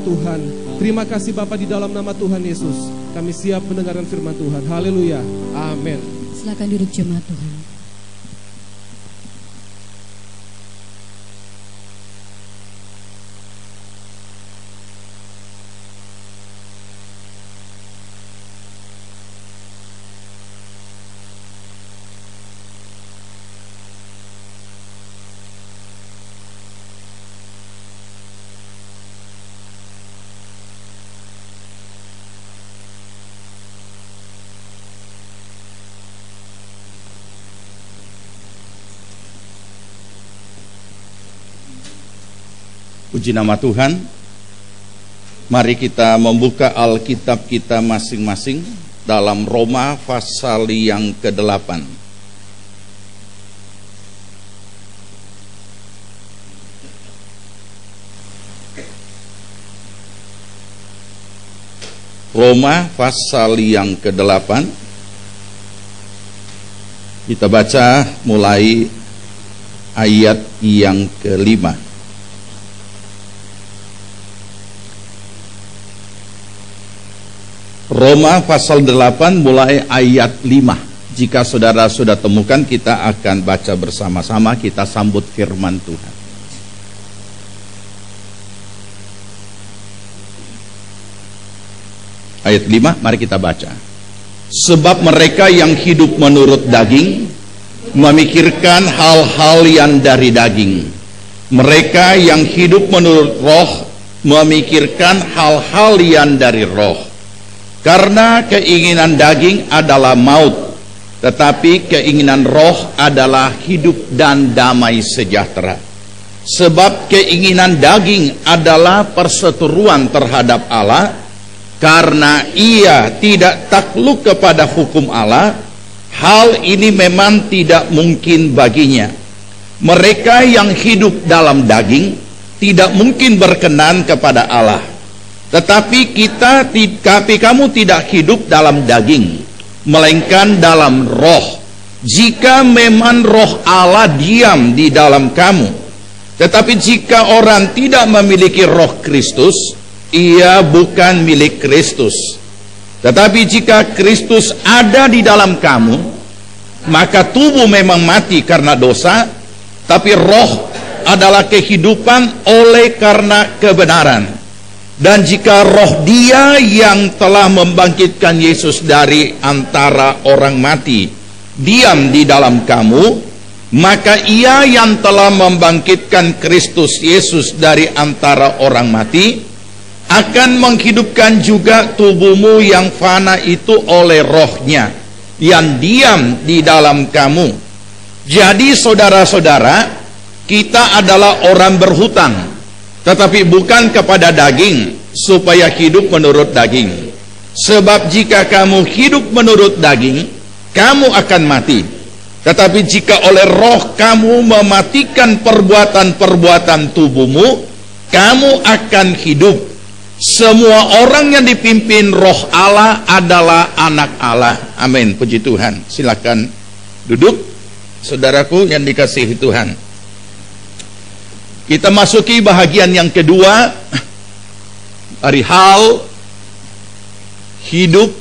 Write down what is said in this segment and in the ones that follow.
Tuhan. Terima kasih Bapa, di dalam nama Tuhan Yesus kami siap mendengarkan firman Tuhan. Haleluya. Amin. Silakan duduk jemaat Tuhan. Puji nama Tuhan. Mari kita membuka Alkitab kita masing-masing dalam Roma pasal yang ke-8. Roma pasal yang ke-8. Kita baca mulai ayat yang ke-5. Roma pasal 8 mulai ayat 5. Jika saudara sudah temukan, kita akan baca bersama-sama. Kita sambut firman Tuhan. Ayat 5, mari kita baca. Sebab mereka yang hidup menurut daging memikirkan hal-hal yang dari daging. Mereka yang hidup menurut roh memikirkan hal-hal yang dari roh. Karena keinginan daging adalah maut, tetapi keinginan roh adalah hidup dan damai sejahtera. Sebab keinginan daging adalah perseteruan terhadap Allah, karena ia tidak takluk kepada hukum Allah. Hal ini memang tidak mungkin baginya. Mereka yang hidup dalam daging tidak mungkin berkenan kepada Allah. Tetapi kamu tidak hidup dalam daging, melainkan dalam roh. Jika memang roh Allah diam di dalam kamu. Tetapi jika orang tidak memiliki roh Kristus, ia bukan milik Kristus. Tetapi jika Kristus ada di dalam kamu, maka tubuh memang mati karena dosa, tapi roh adalah kehidupan oleh karena kebenaran. Dan jika roh Dia yang telah membangkitkan Yesus dari antara orang mati diam di dalam kamu, maka Ia yang telah membangkitkan Kristus Yesus dari antara orang mati akan menghidupkan juga tubuhmu yang fana itu oleh rohnya yang diam di dalam kamu. Jadi saudara-saudara, kita adalah orang berhutang, tetapi bukan kepada daging, supaya hidup menurut daging. Sebab jika kamu hidup menurut daging, kamu akan mati. Tetapi jika oleh roh kamu mematikan perbuatan-perbuatan tubuhmu, kamu akan hidup. Semua orang yang dipimpin roh Allah adalah anak Allah. Amin. Puji Tuhan. Silakan duduk, saudaraku yang dikasihi Tuhan. Kita masuki bahagian yang kedua dari hal hidup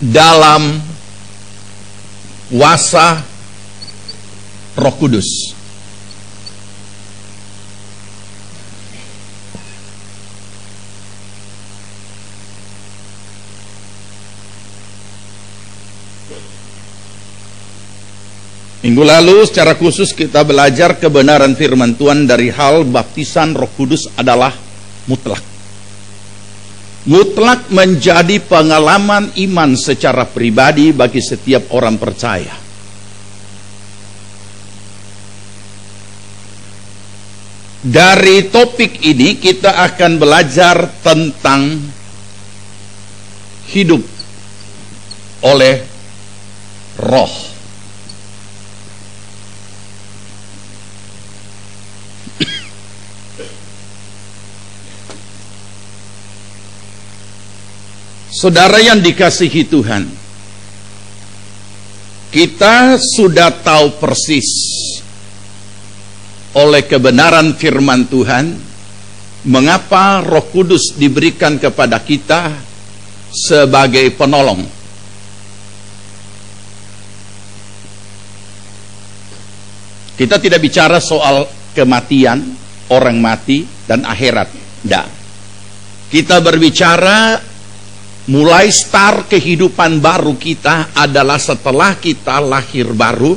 dalam kuasa Roh Kudus. Minggu lalu secara khusus kita belajar kebenaran firman Tuhan dari hal baptisan Roh Kudus adalah mutlak. Mutlak menjadi pengalaman iman secara pribadi bagi setiap orang percaya. Dari topik ini kita akan belajar tentang hidup oleh roh. Saudara yang dikasihi Tuhan, kita sudah tahu persis oleh kebenaran firman Tuhan mengapa Roh Kudus diberikan kepada kita sebagai penolong. Kita tidak bicara soal kematian, orang mati, dan akhirat. Tidak. Kita berbicara mulai start kehidupan baru kita adalah setelah kita lahir baru,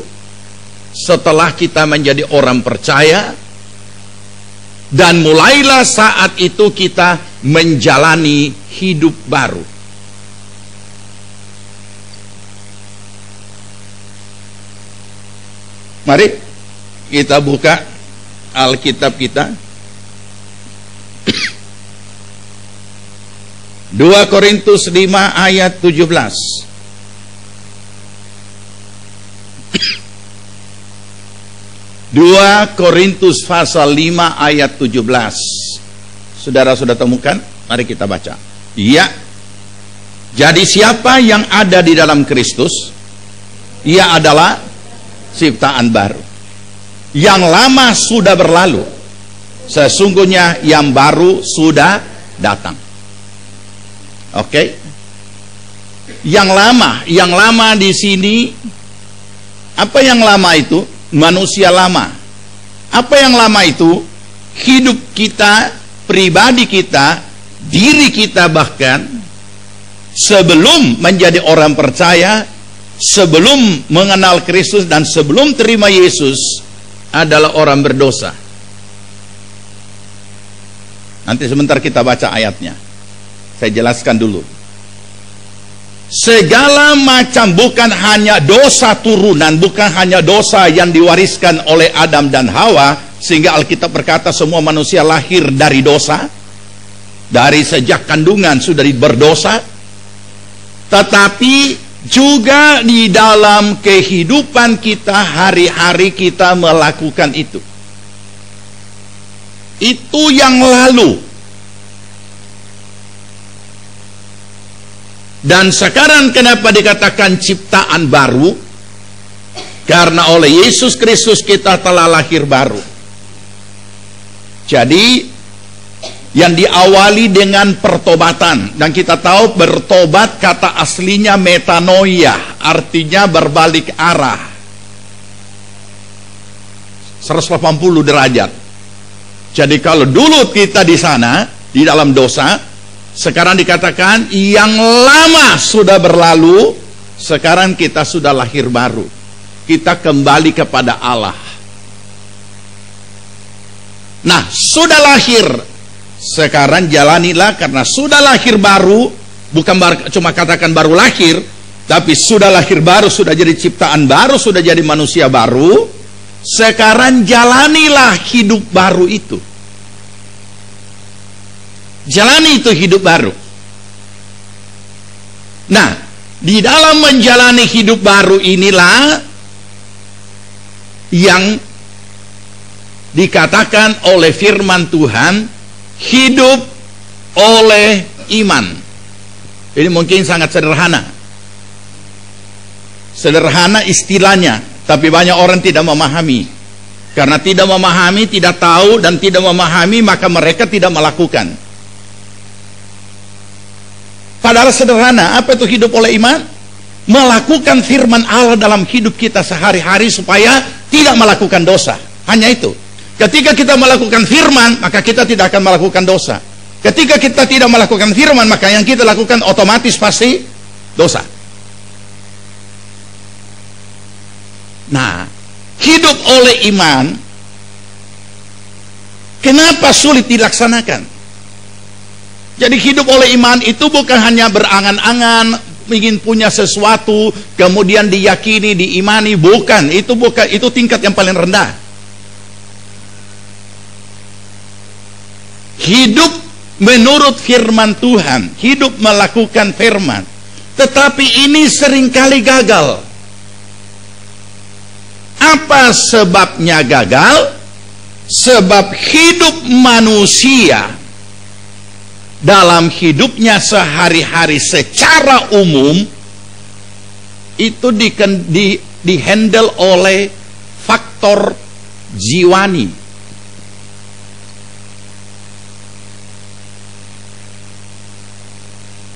setelah kita menjadi orang percaya, dan mulailah saat itu kita menjalani hidup baru. Mari kita buka Alkitab kita. 2 Korintus 5 ayat 17. 2 Korintus pasal 5 ayat 17. Saudara sudah temukan? Mari kita baca. Iya. Jadi siapa yang ada di dalam Kristus, ia adalah ciptaan baru. Yang lama sudah berlalu, sesungguhnya yang baru sudah datang. Oke. Yang lama di sini, apa yang lama itu? Manusia lama. Apa yang lama itu? Hidup kita, pribadi kita, diri kita bahkan sebelum menjadi orang percaya, sebelum mengenal Kristus dan sebelum terima Yesus adalah orang berdosa. Nanti sebentar kita baca ayatnya. Saya jelaskan dulu. Segala macam, bukan hanya dosa turunan, bukan hanya dosa yang diwariskan oleh Adam dan Hawa, sehingga Alkitab berkata semua manusia lahir dari dosa, dari sejak kandungan sudah berdosa, tetapi juga di dalam kehidupan kita hari-hari kita melakukan itu. Itu yang lalu. Dan sekarang kenapa dikatakan ciptaan baru? Karena oleh Yesus Kristus kita telah lahir baru. Jadi yang diawali dengan pertobatan, dan kita tahu bertobat kata aslinya metanoia, artinya berbalik arah 180 derajat. Jadi kalau dulu kita di sana di dalam dosa, sekarang dikatakan yang lama sudah berlalu, sekarang kita sudah lahir baru. Kita kembali kepada Allah. Nah, sudah lahir, sekarang jalanilah, karena sudah lahir baru, bukan cuma katakan baru lahir, tapi sudah lahir baru, sudah jadi ciptaan baru, sudah jadi manusia baru. Sekarang jalanilah hidup baru itu. Jalani itu hidup baru. Nah, di dalam menjalani hidup baru inilah yang dikatakan oleh firman Tuhan, hidup oleh iman. Ini mungkin sangat sederhana. Sederhana istilahnya, tapi banyak orang tidak memahami. Karena tidak memahami, tidak tahu, dan tidak memahami, maka mereka tidak melakukan. Padahal sederhana. Apa itu hidup oleh iman? Melakukan firman Allah dalam hidup kita sehari-hari supaya tidak melakukan dosa. Hanya itu. Ketika kita melakukan firman, maka kita tidak akan melakukan dosa. Ketika kita tidak melakukan firman, maka yang kita lakukan otomatis pasti dosa. Nah, hidup oleh iman, kenapa sulit dilaksanakan? Jadi hidup oleh iman itu bukan hanya berangan-angan ingin punya sesuatu kemudian diyakini, diimani, bukan. Itu tingkat yang paling rendah. Hidup menurut firman Tuhan, hidup melakukan firman. Tetapi ini seringkali gagal. Apa sebabnya gagal? Sebab hidup manusia dalam hidupnya sehari-hari secara umum itu dihandle oleh faktor jiwani.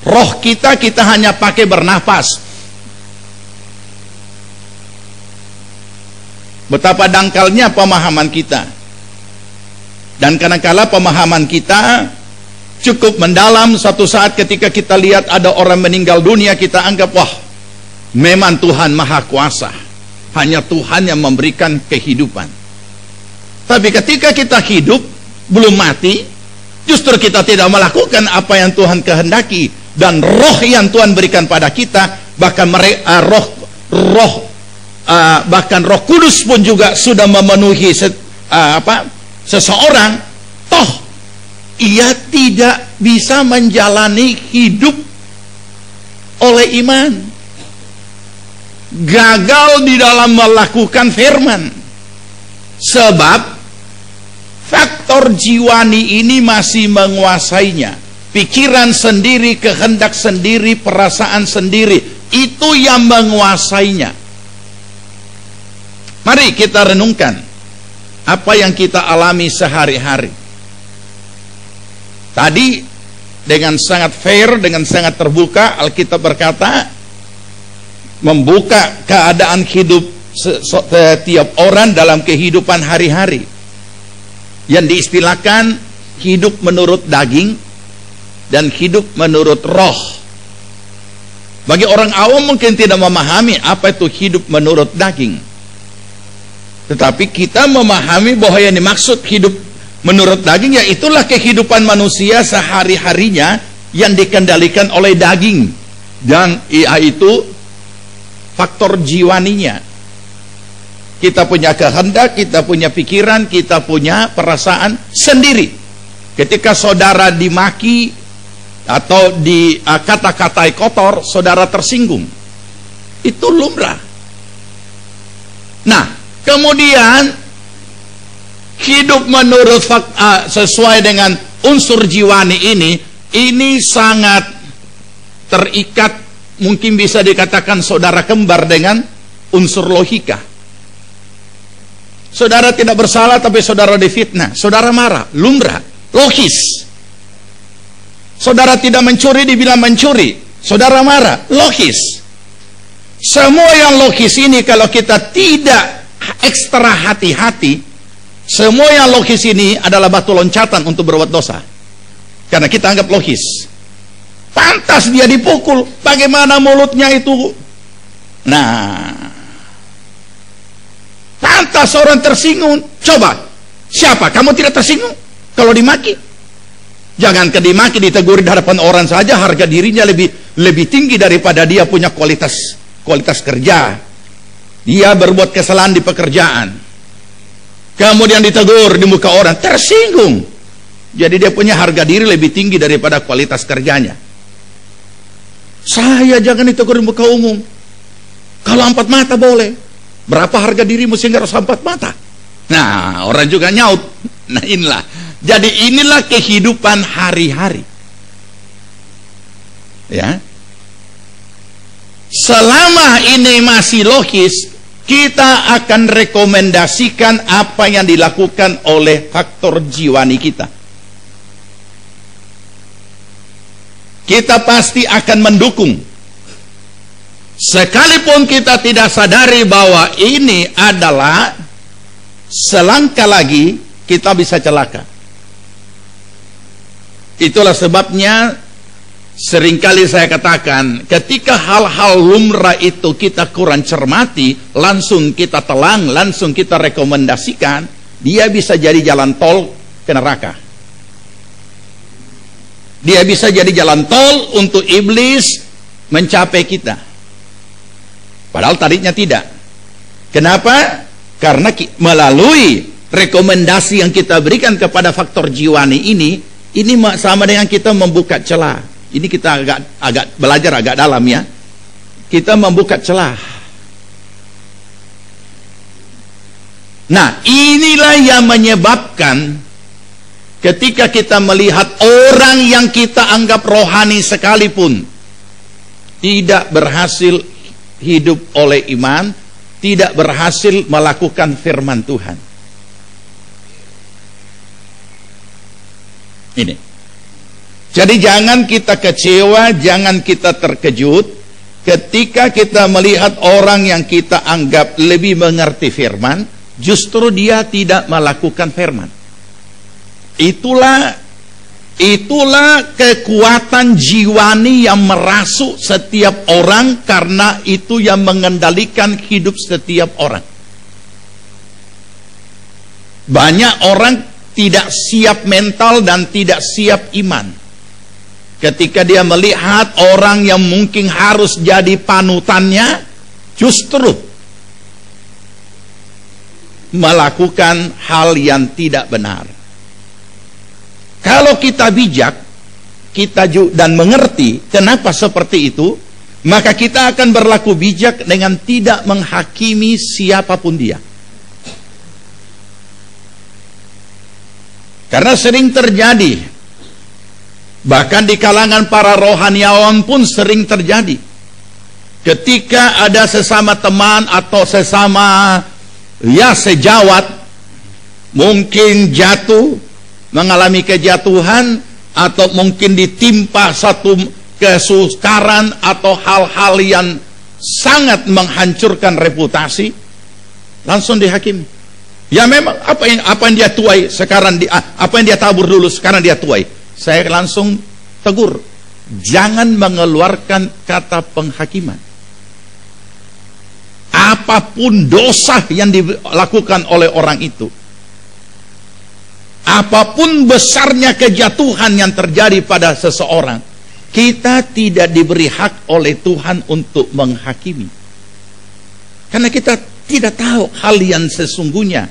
Roh kita hanya pakai bernafas. Betapa dangkalnya pemahaman kita. Dan kadang-kala pemahaman kita cukup mendalam. Suatu saat ketika kita lihat ada orang meninggal dunia, kita anggap, wah, memang Tuhan Maha Kuasa. Hanya Tuhan yang memberikan kehidupan. Tapi ketika kita hidup, belum mati, justru kita tidak melakukan apa yang Tuhan kehendaki. Dan roh yang Tuhan berikan pada kita, bahkan bahkan Roh Kudus pun juga sudah memenuhi seseorang, toh ia tidak bisa menjalani hidup oleh iman, gagal di dalam melakukan firman, sebab faktor jiwani ini masih menguasainya. Pikiran sendiri, kehendak sendiri, perasaan sendiri, itu yang menguasainya. Mari kita renungkan apa yang kita alami sehari-hari. Tadi dengan sangat fair, dengan sangat terbuka, Alkitab berkata membuka keadaan hidup setiap orang dalam kehidupan hari-hari, yang diistilahkan hidup menurut daging dan hidup menurut roh. Bagi orang awam mungkin tidak memahami apa itu hidup menurut daging. Tetapi kita memahami bahwa yang dimaksud hidup menurut daging, yaitulah kehidupan manusia sehari-harinya yang dikendalikan oleh daging, dan yaitu faktor jiwaninya. Kita punya kehendak, kita punya pikiran, kita punya perasaan sendiri. Ketika saudara dimaki atau di kata-katai kotor, saudara tersinggung. Itu lumrah. Nah, kemudian hidup menurut sesuai dengan unsur jiwani ini sangat terikat, mungkin bisa dikatakan saudara kembar dengan unsur logika. Saudara tidak bersalah tapi saudara difitnah, saudara marah, lumrah, logis. Saudara tidak mencuri, dibilang mencuri, saudara marah, logis. Semua yang logis ini kalau kita tidak ekstra hati-hati, semua yang logis ini adalah batu loncatan untuk berbuat dosa. Karena kita anggap logis. Pantas dia dipukul, bagaimana mulutnya itu. Nah, pantas orang tersinggung. Coba, siapa? Kamu tidak tersinggung kalau dimaki? Jangan dimaki, ditegur di hadapan orang saja, harga dirinya lebih tinggi daripada dia punya kualitas kerja. Dia berbuat kesalahan di pekerjaan, kemudian ditegur di muka orang, tersinggung. Jadi dia punya harga diri lebih tinggi daripada kualitas kerjanya. Saya jangan ditegur di muka umum. Kalau 4 mata boleh. Berapa harga dirimu sehingga harus 4 mata? Nah, orang juga nyaut. Nah, inilah. Jadi inilah kehidupan hari-hari. Ya. Selama ini masih logis, kita akan rekomendasikan apa yang dilakukan oleh faktor jiwani kita. Kita pasti akan mendukung. Sekalipun kita tidak sadari bahwa ini adalah selangkah lagi kita bisa celaka. Itulah sebabnya seringkali saya katakan, ketika hal-hal lumrah itu kita kurang cermati, langsung kita telang, langsung kita rekomendasikan, dia bisa jadi jalan tol ke neraka. Dia bisa jadi jalan tol untuk iblis mencapai kita. Padahal tadinya tidak. Kenapa? Karena melalui rekomendasi yang kita berikan kepada faktor jiwani ini sama dengan kita membuka celah. Ini kita agak belajar agak dalam ya. Kita membuka celah. Nah, inilah yang menyebabkan ketika kita melihat orang yang kita anggap rohani sekalipun tidak berhasil hidup oleh iman, tidak berhasil melakukan firman Tuhan. Ini. Jadi jangan kita kecewa, jangan kita terkejut ketika kita melihat orang yang kita anggap lebih mengerti firman, justru dia tidak melakukan firman. Itulah kekuatan jiwani yang merasuk setiap orang, karena itu yang mengendalikan hidup setiap orang. Banyak orang tidak siap mental dan tidak siap iman. Ketika dia melihat orang yang mungkin harus jadi panutannya, justru melakukan hal yang tidak benar. Kalau kita bijak, dan mengerti kenapa seperti itu, maka kita akan berlaku bijak dengan tidak menghakimi siapapun dia. Karena sering terjadi, bahkan di kalangan para rohaniawan pun sering terjadi, ketika ada sesama teman atau sesama sejawat mungkin jatuh, mengalami kejatuhan, atau mungkin ditimpa satu kesukaran atau hal-hal yang sangat menghancurkan reputasi, langsung dihakimi. Ya memang apa yang dia tuai sekarang, apa yang dia tabur dulu sekarang dia tuai. Saya langsung tegur, jangan mengeluarkan kata penghakiman. Apapun dosa yang dilakukan oleh orang itu, apapun besarnya kejatuhan yang terjadi pada seseorang, kita tidak diberi hak oleh Tuhan untuk menghakimi. Karena kita tidak tahu hal yang sesungguhnya,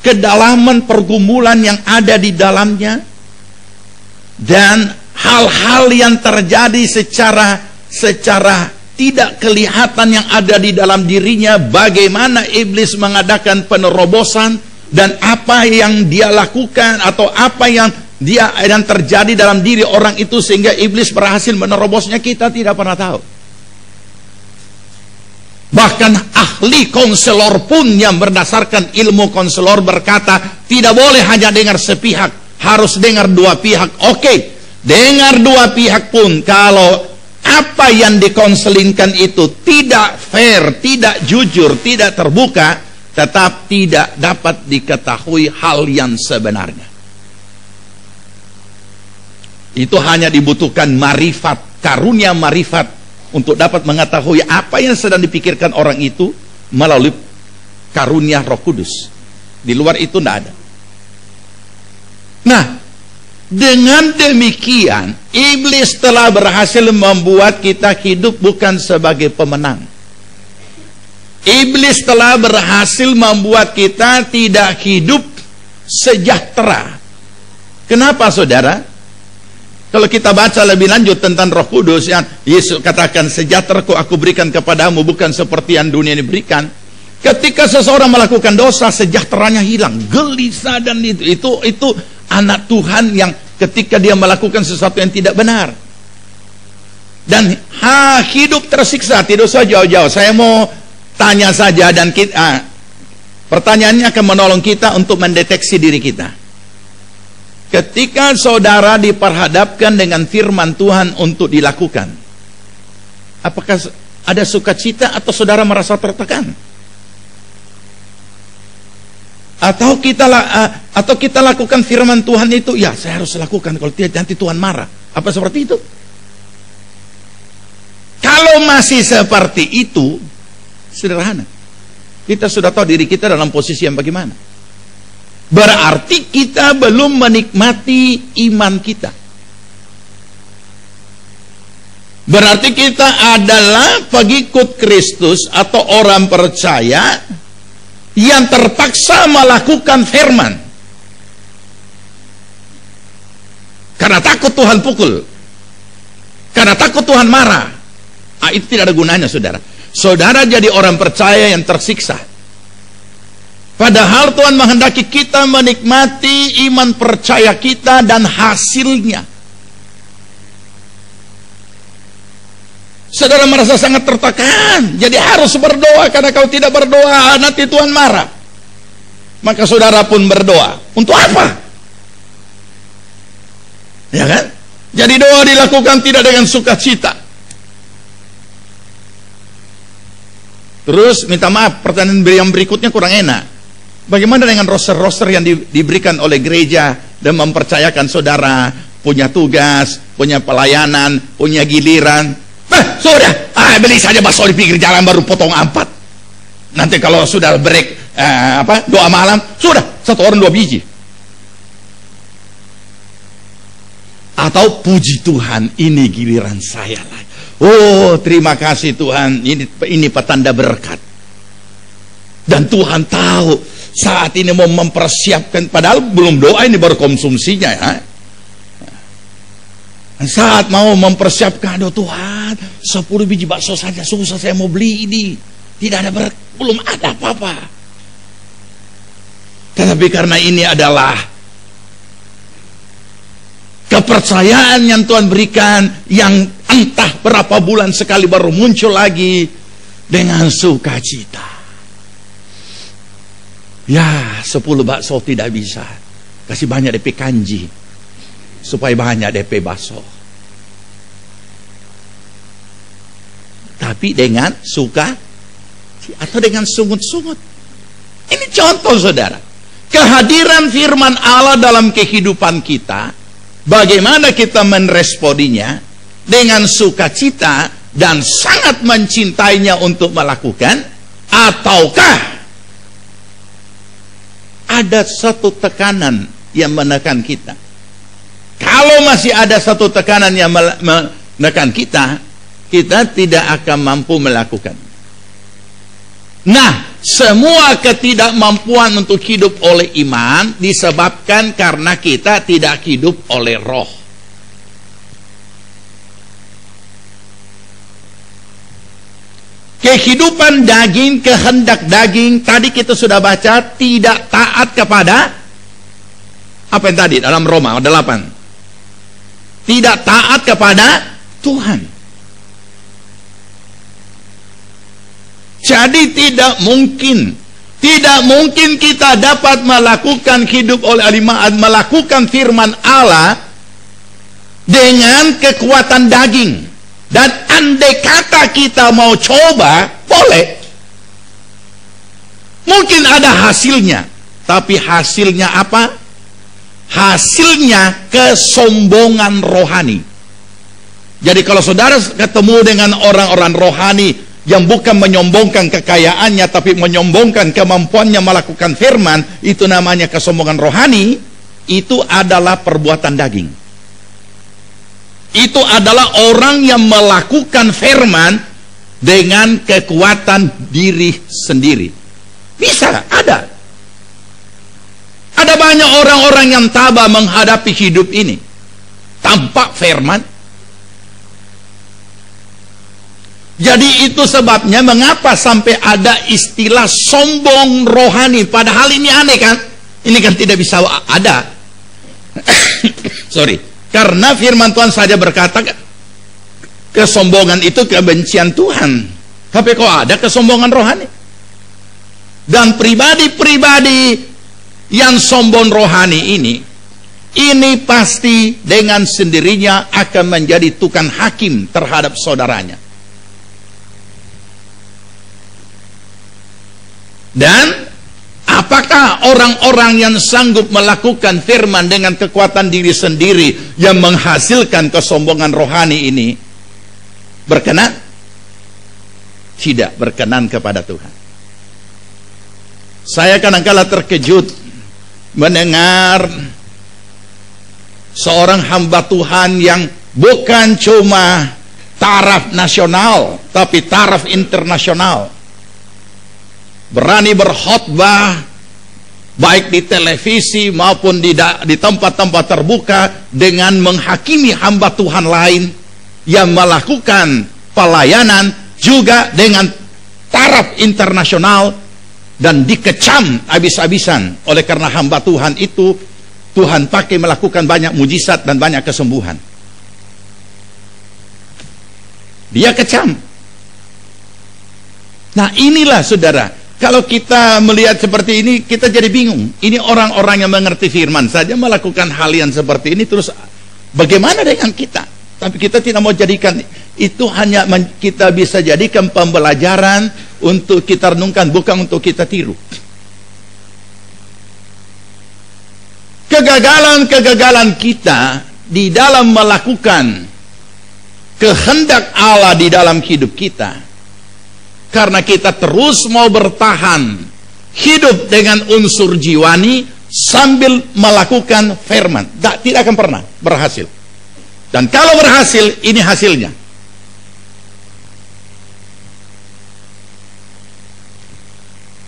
kedalaman pergumulan yang ada di dalamnya, dan hal-hal yang terjadi secara tidak kelihatan yang ada di dalam dirinya. Bagaimana iblis mengadakan penerobosan, dan apa yang dia lakukan atau apa yang terjadi dalam diri orang itu sehingga iblis berhasil menerobosnya, kita tidak pernah tahu. Bahkan ahli konselor pun yang berdasarkan ilmu konselor berkata, tidak boleh hanya dengar sepihak, harus dengar dua pihak. Oke, dengar dua pihak pun, kalau apa yang dikonselingkan itu tidak fair, tidak jujur, tidak terbuka, tetap tidak dapat diketahui hal yang sebenarnya. Itu hanya dibutuhkan marifat, karunia marifat, untuk dapat mengetahui apa yang sedang dipikirkan orang itu melalui karunia Roh Kudus. Di luar itu tidak ada. Nah, dengan demikian iblis telah berhasil membuat kita hidup bukan sebagai pemenang. Iblis telah berhasil membuat kita tidak hidup sejahtera. Kenapa, saudara? Kalau kita baca lebih lanjut tentang Roh Kudus, yang Yesus katakan, sejahtera aku berikan kepadamu, bukan seperti yang dunia ini berikan. Ketika seseorang melakukan dosa, sejahteranya hilang, gelisah, dan itu anak Tuhan yang ketika dia melakukan sesuatu yang tidak benar, dan hidup tersiksa. Tidak usah jauh-jauh, saya mau tanya saja, dan pertanyaannya akan menolong kita untuk mendeteksi diri kita. Ketika saudara diperhadapkan dengan firman Tuhan untuk dilakukan, apakah ada sukacita atau saudara merasa tertekan? Atau kita lakukan firman Tuhan itu, ya saya harus lakukan, kalau tidak nanti Tuhan marah. Apa seperti itu? Kalau masih seperti itu, sederhana, kita sudah tahu diri kita dalam posisi yang bagaimana. Berarti kita belum menikmati iman kita. Berarti kita adalah pengikut Kristus atau orang percaya yang terpaksa melakukan firman karena takut Tuhan pukul, karena takut Tuhan marah. Itu tidak ada gunanya, saudara. Saudara jadi orang percaya yang tersiksa. Padahal Tuhan menghendaki kita menikmati iman percaya kita dan hasilnya. Saudara merasa sangat tertekan, jadi harus berdoa, karena kalau tidak berdoa nanti Tuhan marah. Maka saudara pun berdoa. Untuk apa? Ya kan? Jadi doa dilakukan tidak dengan sukacita. Terus minta maaf, pertanyaan yang berikutnya kurang enak. Bagaimana dengan roster-roster yang diberikan oleh gereja dan mempercayakan saudara punya tugas, punya pelayanan, punya giliran? Sudah, beli saja bakso di pinggir jalan baru potong 4. Nanti kalau sudah break doa malam, sudah 1 orang 2 biji. Atau puji Tuhan, ini giliran saya lagi. Oh, terima kasih Tuhan, ini petanda berkat. Dan Tuhan tahu saat ini mau mempersiapkan, padahal belum doa, ini baru konsumsinya ya. Saat mau mempersiapkan, aduh Tuhan, 10 biji bakso saja susah saya mau beli ini. Tidak ada belum ada apa-apa. Tetapi karena ini adalah kepercayaan yang Tuhan berikan, yang entah berapa bulan sekali baru muncul lagi, dengan sukacita. Ya, 10 bakso tidak bisa. Kasih banyak DP kanji, supaya banyak DP bakso. Tapi dengan suka, atau dengan sungut-sungut. Ini contoh saudara. Kehadiran firman Allah dalam kehidupan kita, bagaimana kita meresponinya dengan sukacita dan sangat mencintainya untuk melakukan, ataukah ada satu tekanan yang menekan kita? Kalau masih ada satu tekanan yang menekan kita, kita tidak akan mampu melakukan. Nah, semua ketidakmampuan untuk hidup oleh iman disebabkan karena kita tidak hidup oleh roh. Kehidupan daging, kehendak daging, tadi kita sudah baca, tidak taat kepada apa yang tadi dalam Roma 8. Tidak taat kepada Tuhan. Jadi tidak mungkin kita dapat melakukan hidup oleh iman, melakukan firman Allah dengan kekuatan daging. Dan andai kata kita mau coba, boleh. Mungkin ada hasilnya. Tapi hasilnya apa? Hasilnya kesombongan rohani. Jadi kalau saudara ketemu dengan orang-orang rohani yang bukan menyombongkan kekayaannya, tapi menyombongkan kemampuannya melakukan firman, itu namanya kesombongan rohani. Itu adalah perbuatan daging. Itu adalah orang yang melakukan firman dengan kekuatan diri sendiri. Bisa, ada. Ada banyak orang-orang yang tabah menghadapi hidup ini tanpa firman. Jadi itu sebabnya mengapa sampai ada istilah sombong rohani. Padahal ini aneh kan? Ini kan tidak bisa ada. Sorry. Karena firman Tuhan saja berkata kesombongan itu kebencian Tuhan. Tapi kok ada kesombongan rohani? Dan pribadi-pribadi yang sombong rohani ini pasti dengan sendirinya akan menjadi tukang hakim terhadap saudaranya. Dan apakah orang-orang yang sanggup melakukan firman dengan kekuatan diri sendiri yang menghasilkan kesombongan rohani ini berkenan? Tidak berkenan kepada Tuhan. Saya kadang-kala terkejut mendengar seorang hamba Tuhan yang bukan cuma taraf nasional, tapi taraf internasional. Berani berkhotbah baik di televisi maupun di tempat-tempat terbuka dengan menghakimi hamba Tuhan lain yang melakukan pelayanan juga dengan taraf internasional, dan dikecam habis-habisan oleh karena hamba Tuhan itu Tuhan pakai melakukan banyak mujizat dan banyak kesembuhan. Dia kecam. Nah inilah saudara, kalau kita melihat seperti ini, kita jadi bingung. Ini orang-orang yang mengerti firman saja melakukan hal yang seperti ini, terus Bagaimana dengan kita? Tapi kita tidak mau jadikan itu hanya kita bisa jadikan pembelajaran untuk kita renungkan, bukan untuk kita tiru. Kegagalan-kegagalan kita di dalam melakukan kehendak Allah di dalam hidup kita, karena kita terus mau bertahan hidup dengan unsur jiwani sambil melakukan firman, tidak akan pernah berhasil. Dan kalau berhasil, ini hasilnya.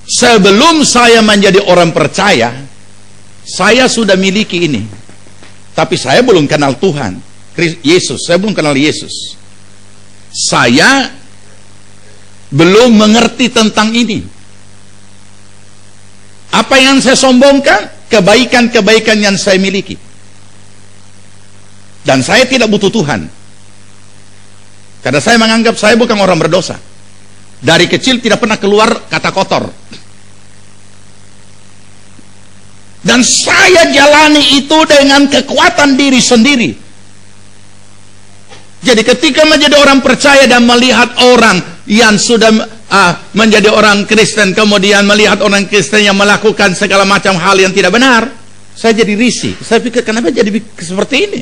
Sebelum saya menjadi orang percaya, saya sudah miliki ini. Tapi saya belum kenal Tuhan Yesus, saya belum kenal Yesus. Saya belum mengerti tentang ini. Apa yang saya sombongkan? Kebaikan-kebaikan yang saya miliki. Dan saya tidak butuh Tuhan, karena saya menganggap saya bukan orang berdosa. Dari kecil tidak pernah keluar kata kotor. Dan saya jalani itu dengan kekuatan diri sendiri. Jadi ketika menjadi orang percaya dan melihat orang yang sudah menjadi orang Kristen, kemudian melihat orang Kristen yang melakukan segala macam hal yang tidak benar, saya jadi risih. Saya pikir, kenapa jadi seperti ini?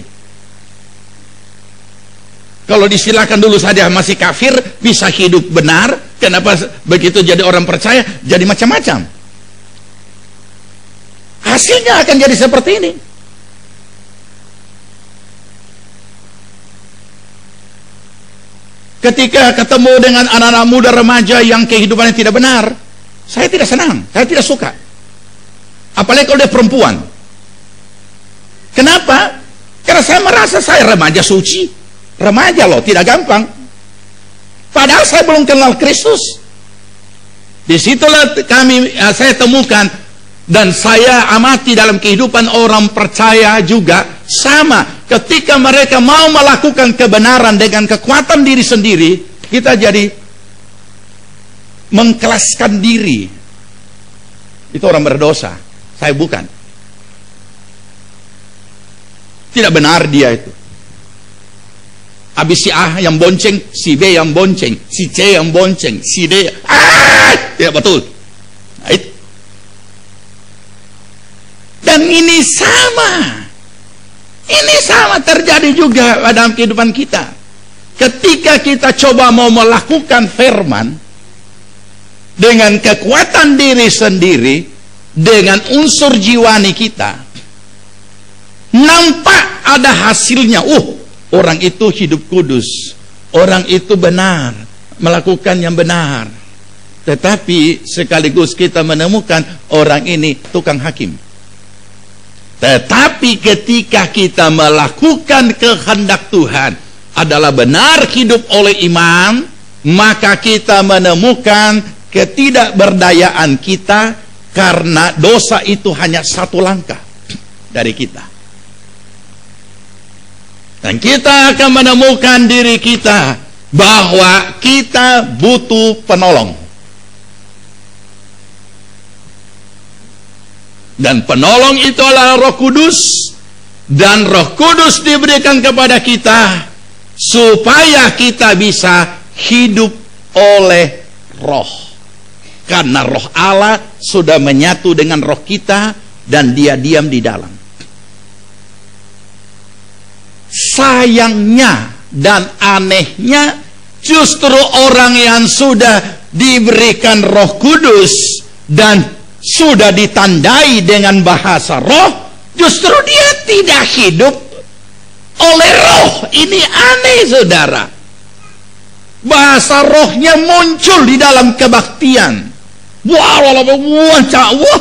Kalau disilakan dulu saja masih kafir, bisa hidup benar, kenapa begitu jadi orang percaya jadi macam-macam? Hasilnya akan jadi seperti ini. Ketika ketemu dengan anak-anak muda remaja yang kehidupannya tidak benar, saya tidak senang, saya tidak suka. Apalagi kalau dia perempuan. Kenapa? Karena saya merasa saya remaja suci. Remaja loh, tidak gampang. Padahal saya belum kenal Kristus. Disitulah saya temukan, dan saya amati dalam kehidupan orang percaya juga sama. Ketika mereka mau melakukan kebenaran dengan kekuatan diri sendiri, kita jadi mengkelaskan diri. Itu orang berdosa. Saya bukan. Tidak benar dia itu. Habis si A yang bonceng, si B yang bonceng, si C yang bonceng, si D tidak betul. Nah, itu. Dan ini sama terjadi juga dalam kehidupan kita. Ketika kita coba mau melakukan firman dengan kekuatan diri sendiri, dengan unsur jiwani kita, nampak ada hasilnya. Orang itu hidup kudus, orang itu benar, melakukan yang benar. Tetapi sekaligus kita menemukan orang ini tukang hakim. Tetapi ketika kita melakukan kehendak Tuhan adalah benar hidup oleh iman, maka kita menemukan ketidakberdayaan kita, karena dosa itu hanya satu langkah dari kita. Dan kita akan menemukan diri kita bahwa kita butuh penolong. Dan penolong itu adalah Roh Kudus. Dan Roh Kudus diberikan kepada kita supaya kita bisa hidup oleh Roh. Karena Roh Allah sudah menyatu dengan roh kita dan dia diam di dalam. Sayangnya dan anehnya, justru orang yang sudah diberikan Roh Kudus dan sudah ditandai dengan bahasa roh, justru dia tidak hidup oleh roh. Ini aneh, saudara. Bahasa rohnya muncul di dalam kebaktian. Wah,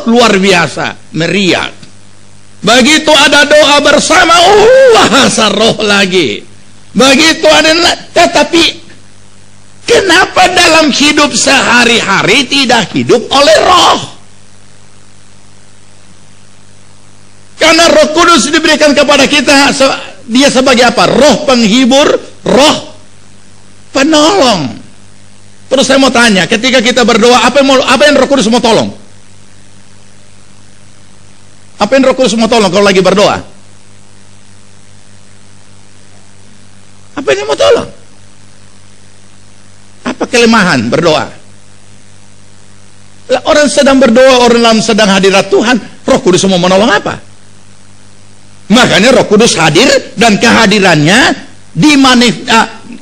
luar biasa, meriah. Begitu ada doa bersama, bahasa roh lagi. Begitu ada, tetapi kenapa dalam hidup sehari-hari tidak hidup oleh roh? Karena Roh Kudus diberikan kepada kita, dia sebagai apa? Roh penghibur, roh penolong. Terus saya mau tanya, ketika kita berdoa, apa yang Roh Kudus mau tolong? Apa yang Roh Kudus mau tolong kalau lagi berdoa? Apa yang mau tolong? Apa kelemahan berdoa? Lah, orang sedang berdoa, orang sedang hadirat Tuhan, Roh Kudus mau menolong apa? Makanya Roh Kudus hadir dan kehadirannya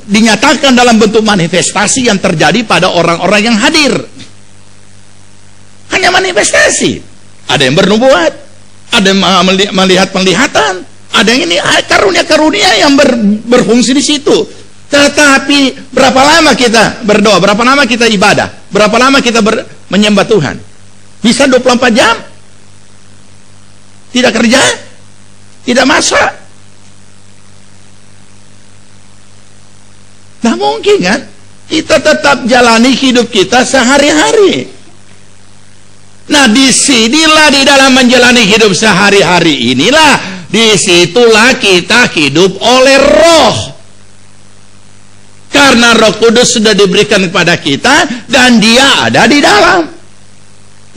dinyatakan dalam bentuk manifestasi yang terjadi pada orang-orang yang hadir. Hanya manifestasi. Ada yang bernubuat, ada yang melihat penglihatan, ada yang ini karunia-karunia yang berfungsi di situ. Tetapi berapa lama kita berdoa, berapa lama kita ibadah, berapa lama kita menyembah Tuhan? Bisa 24 jam? Tidak kerja? Tidak masak? Nah mungkin kan kita tetap jalani hidup kita sehari-hari. Nah disinilah di dalam menjalani hidup sehari-hari inilah, disitulah kita hidup oleh Roh. Karena Roh Kudus sudah diberikan kepada kita dan Dia ada di dalam.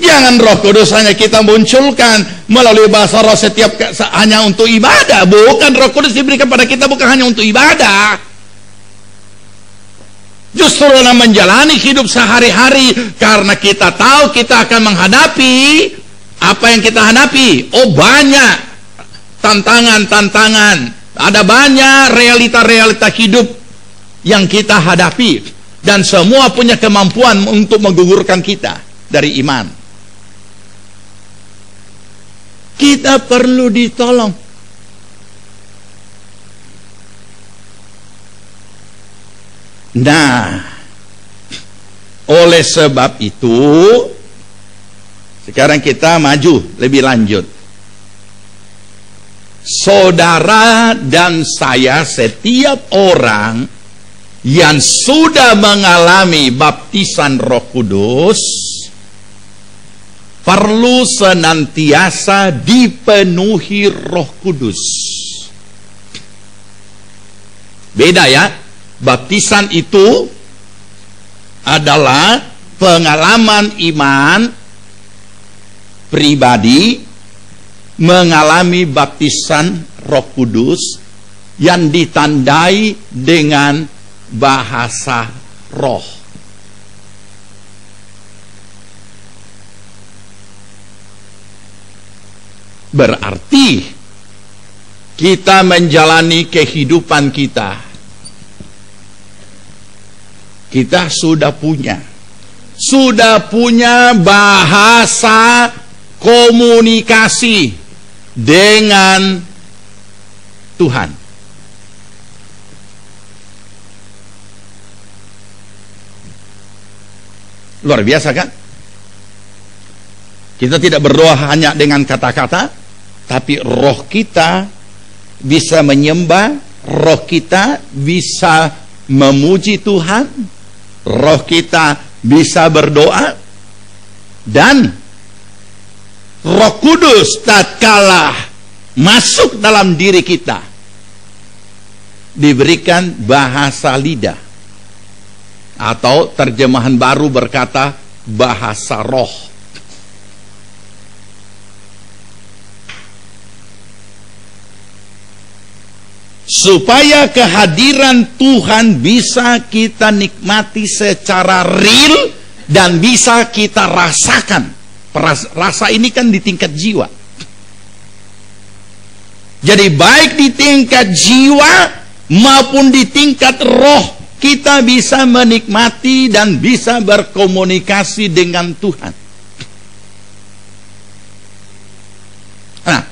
Jangan Roh Kudus hanya kita munculkan melalui bahasa roh setiap hanya untuk ibadah. Bukan, Roh Kudus diberikan pada kita bukan hanya untuk ibadah. Justru dalam menjalani hidup sehari-hari, karena kita tahu kita akan menghadapi apa yang kita hadapi. Oh, banyak tantangan-tantangan, ada banyak realita-realita hidup yang kita hadapi, dan semua punya kemampuan untuk menggugurkan kita dari iman. Kita perlu ditolong. Nah, oleh sebab itu sekarang kita maju lebih lanjut. Saudara dan saya, setiap orang yang sudah mengalami baptisan Roh Kudus perlu senantiasa dipenuhi Roh Kudus. Beda ya. Baptisan itu adalah pengalaman iman pribadi mengalami baptisan Roh Kudus yang ditandai dengan bahasa roh. Berarti kita menjalani kehidupan kita sudah punya bahasa komunikasi dengan Tuhan. Luar biasa kan? Kita tidak berdoa hanya dengan kata-kata, tapi roh kita bisa menyembah, roh kita bisa memuji Tuhan, roh kita bisa berdoa, dan Roh Kudus tatkala masuk dalam diri kita diberikan bahasa lidah, atau terjemahan baru berkata bahasa roh. Supaya kehadiran Tuhan bisa kita nikmati secara real dan bisa kita rasakan. Rasa ini kan di tingkat jiwa. Jadi baik di tingkat jiwa maupun di tingkat roh, kita bisa menikmati dan bisa berkomunikasi dengan Tuhan. Nah,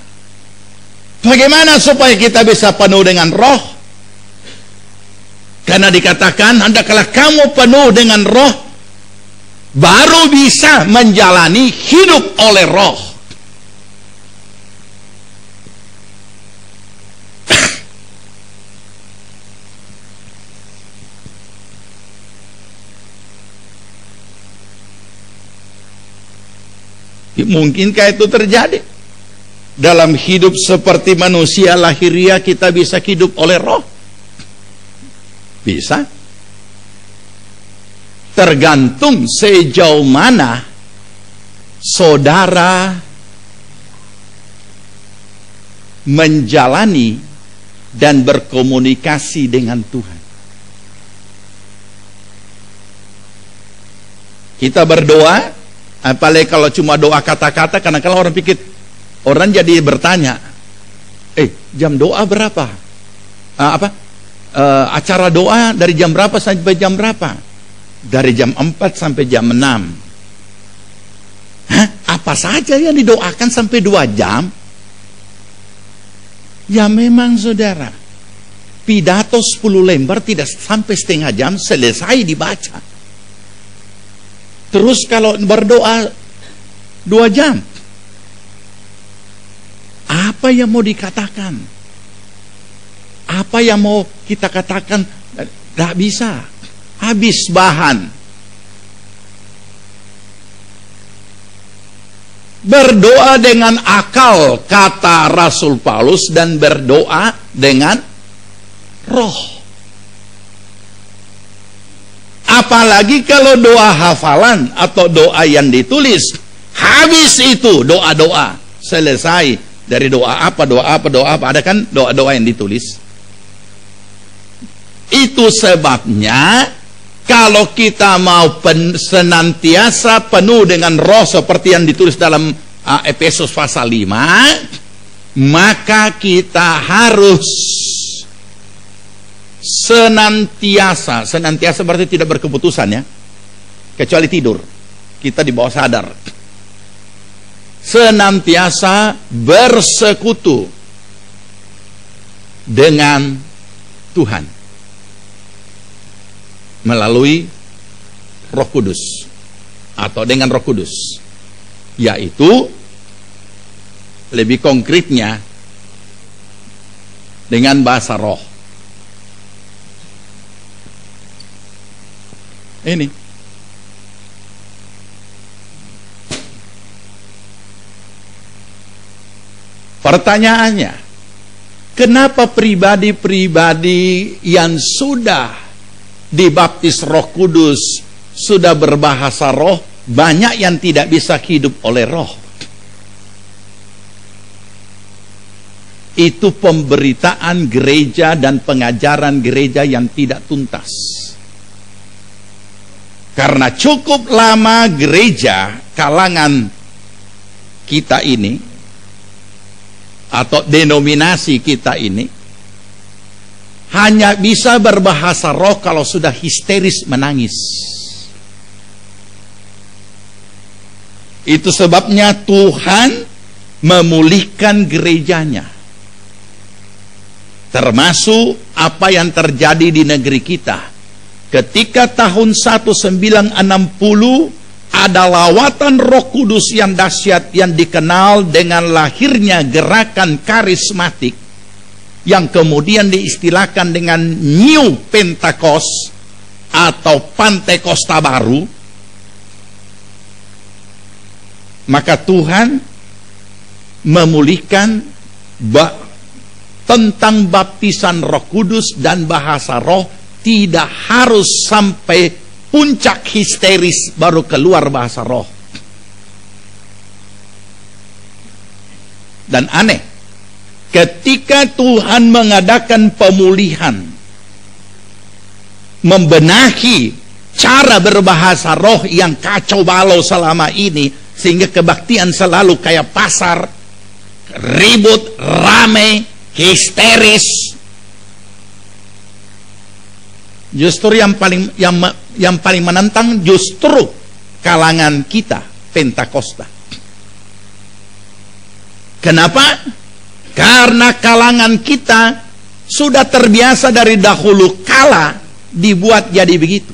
bagaimana supaya kita bisa penuh dengan roh? Karena dikatakan, hendaklah kamu penuh dengan roh, baru bisa menjalani hidup oleh roh. Mungkinkah itu terjadi? Dalam hidup seperti manusia lahiriah kita bisa hidup oleh roh? Bisa. Tergantung sejauh mana saudara menjalani dan berkomunikasi dengan Tuhan. Kita berdoa, apalagi kalau cuma doa kata-kata, karena kalau orang pikir, orang jadi bertanya, jam doa berapa? Acara doa dari jam berapa sampai jam berapa? Dari jam 4 sampai jam 6. Hah? Apa saja yang didoakan sampai 2 jam? Ya memang saudara, pidato 10 lembar tidak sampai setengah jam selesai dibaca. Terus kalau berdoa 2 jam, apa yang mau dikatakan? Apa yang mau kita katakan? Tidak bisa, habis bahan. Berdoa dengan akal, kata Rasul Paulus, dan berdoa dengan roh. Apalagi kalau doa hafalan atau doa yang ditulis, habis itu doa-doa, selesai dari doa apa, ada kan doa-doa yang ditulis. Itu sebabnya kalau kita mau senantiasa penuh dengan roh seperti yang ditulis dalam Efesus pasal 5, maka kita harus senantiasa berarti tidak berkeputusan ya, kecuali tidur, kita di bawah sadar, senantiasa bersekutu dengan Tuhan melalui Roh Kudus atau dengan Roh Kudus, yaitu lebih konkretnya dengan bahasa roh. Ini pertanyaannya, kenapa pribadi-pribadi yang sudah dibaptis Roh Kudus, sudah berbahasa roh, banyak yang tidak bisa hidup oleh roh? Itu pemberitaan gereja dan pengajaran gereja yang tidak tuntas. Karena cukup lama gereja kalangan kita ini atau denominasi kita ini hanya bisa berbahasa roh kalau sudah histeris menangis. Itu sebabnya Tuhan memulihkan gerejanya. Termasuk apa yang terjadi di negeri kita. Ketika tahun 1960 ada lawatan Roh Kudus yang dahsyat yang dikenal dengan lahirnya gerakan karismatik, yang kemudian diistilahkan dengan New Pentecost atau Pantekosta baru, maka Tuhan memulihkan tentang baptisan Roh Kudus dan bahasa roh. Tidak harus sampai puncak histeris baru keluar bahasa roh. Dan aneh, ketika Tuhan mengadakan pemulihan, membenahi cara berbahasa roh yang kacau balau selama ini, sehingga kebaktian selalu kayak pasar, ribut, rame, histeris. Justru yang paling menantang justru kalangan kita Pentakosta. Kenapa? Karena kalangan kita sudah terbiasa dari dahulu kala dibuat jadi begitu,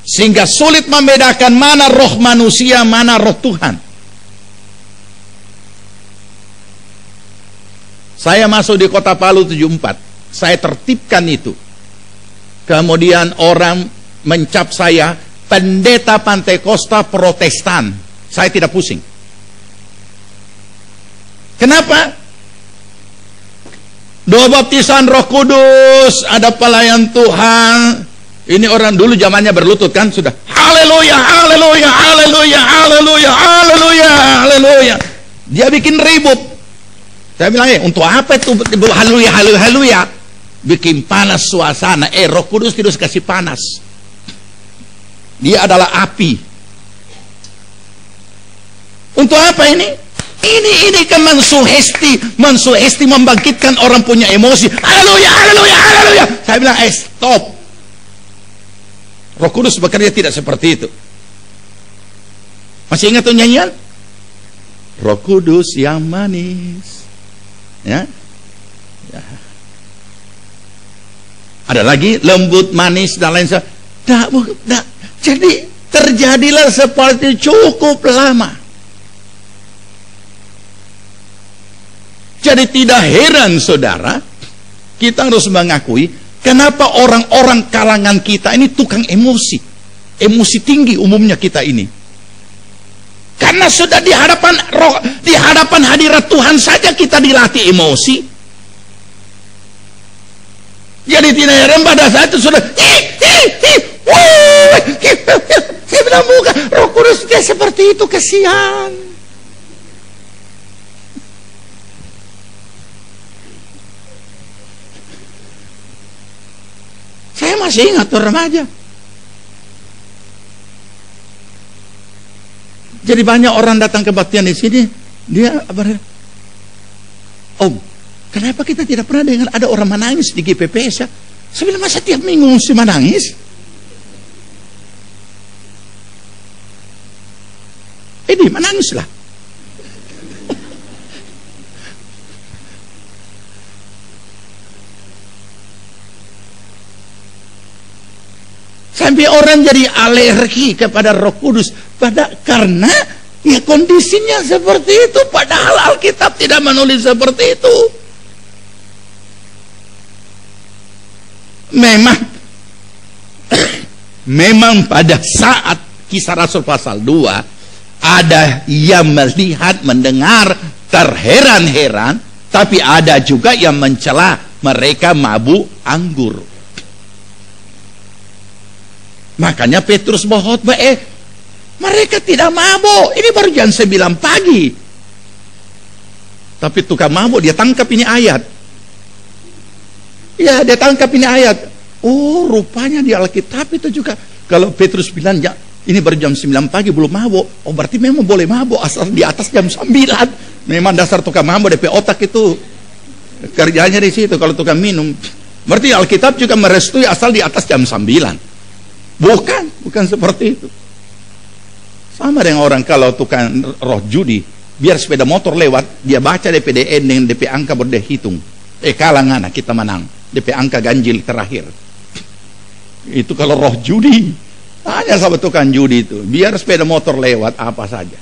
sehingga sulit membedakan mana roh manusia, mana roh Tuhan. Saya masuk di Kota Palu 74, saya tertibkan itu. Kemudian orang mencap saya pendeta Pantekosta Protestan. Saya tidak pusing. Kenapa? Doa baptisan Roh Kudus, ada pelayan Tuhan. Ini orang dulu zamannya berlutut kan, sudah haleluya, haleluya, haleluya, haleluya, haleluya, haleluya. Dia bikin ribut. Saya bilang, untuk apa itu haleluya? Bikin panas suasana. Roh Kudus tidak kasih panas. Dia adalah api. Untuk apa ini? Ini kan mensuhesti, membangkitkan orang punya emosi. Haleluya. Saya bilang, stop. Roh Kudus bekerja tidak seperti itu. Masih ingat tuh nyanyian? Roh Kudus yang manis. Ya. Ada lagi lembut, manis dan lain sebagainya. Jadi terjadilah seperti cukup lama. Jadi tidak heran saudara, kita harus mengakui kenapa orang-orang kalangan kita ini tukang emosi. Emosi tinggi umumnya kita ini. Karena sudah di hadapan hadirat Tuhan saja kita dilatih emosi. Jadi tidak heran pada saat itu sudah saya bilang bukan, Roh Kudus dia seperti itu, kasihan. Saya masih ingat tuh remaja. Jadi banyak orang datang kebaktian di sini, dia Om, kenapa kita tidak pernah dengar ada orang menangis di GPPS ya? Saya bilang, masa tiap minggu mesti menangis? Ini menangislah. Sampai orang jadi alergi kepada Roh Kudus karena ya kondisinya seperti itu, padahal Alkitab tidak menulis seperti itu. Memang pada saat Kisah Rasul pasal 2 ada yang melihat, mendengar, terheran-heran, tapi ada juga yang mencela mereka mabuk anggur. Makanya Petrus berkhotbah, mereka tidak mabuk, ini baru jam 9 pagi. Tapi tukang mabuk dia tangkap ini ayat. Ya, dia tangkap ini ayat. Oh, rupanya di Alkitab itu juga. Kalau Petrus bilang, ya, ini baru jam 9 pagi belum mabuk, oh berarti memang boleh mabuk asal di atas jam 9. Memang dasar tukang mabuk DP otak itu kerjanya di situ. Kalau tukang minum, berarti Alkitab juga merestui asal di atas jam 9. Bukan seperti itu. Sama dengan orang kalau tukang roh judi, biar sepeda motor lewat, dia baca DPDN dengan DP angka berde hitung. Kalangan kita menang, DP angka ganjil terakhir. Itu kalau roh judi. Hanya sama tukang judi itu, biar sepeda motor lewat apa saja.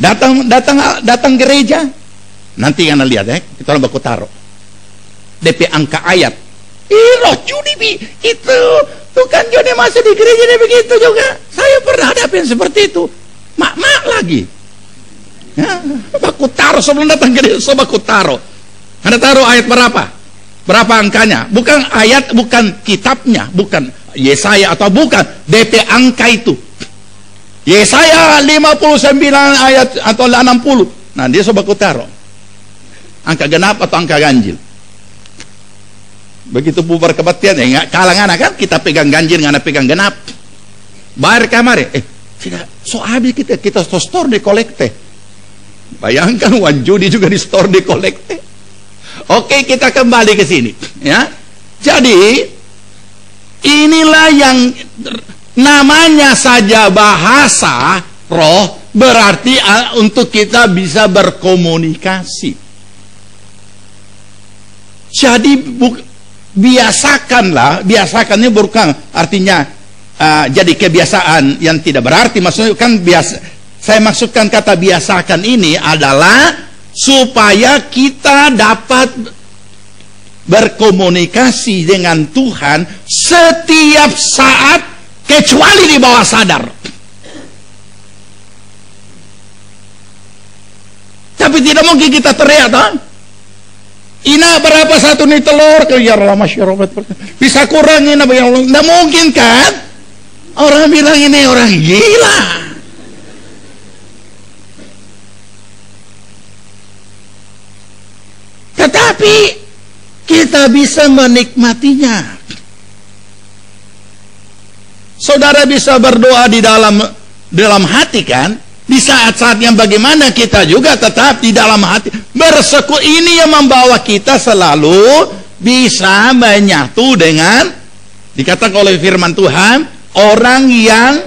Datang gereja, nanti kalian lihat kita baku taruh DP angka ayat. Roh judi itu tukang judi masuk di gereja dia begitu juga. Saya pernah hadapin seperti itu. Mak lagi. Ya, baku taruh sebelum datang gereja, so baku taruh. Anda taruh ayat berapa? Berapa angkanya? Bukan ayat, bukan kitabnya, bukan Yesaya atau bukan DP angka itu. Yesaya 59 ayat atau 60. Nah, dia so baku taruh. Angka genap atau angka ganjil. Begitu bubar kebaktian, kalangan kan kita pegang ganjil, ngana pegang genap. Bayar kamar, tidak, so habis kita store di kolekte. Bayangkan uang judi juga di store di kolekte. Oke, kita kembali ke sini, ya. Jadi inilah yang namanya saja bahasa roh, berarti untuk kita bisa berkomunikasi. Jadi biasakannya bukan artinya jadi kebiasaan yang tidak berarti. Maksudnya kan saya maksudkan kata biasakan ini adalah supaya kita dapat berkomunikasi dengan Tuhan setiap saat kecuali di bawah sadar. Tapi tidak mungkin kita teriak, Ina berapa satu nih telur? Ya Allah, Masya Allah, bisa kurangin apa yang tidak mungkin kan? Orang bilang ini orang gila. Tapi kita bisa menikmatinya. Saudara bisa berdoa di dalam hati kan? Di saat-saat yang bagaimana kita juga tetap di dalam hati bersekutu. Ini yang membawa kita selalu bisa menyatu dengan, dikatakan oleh firman Tuhan, orang yang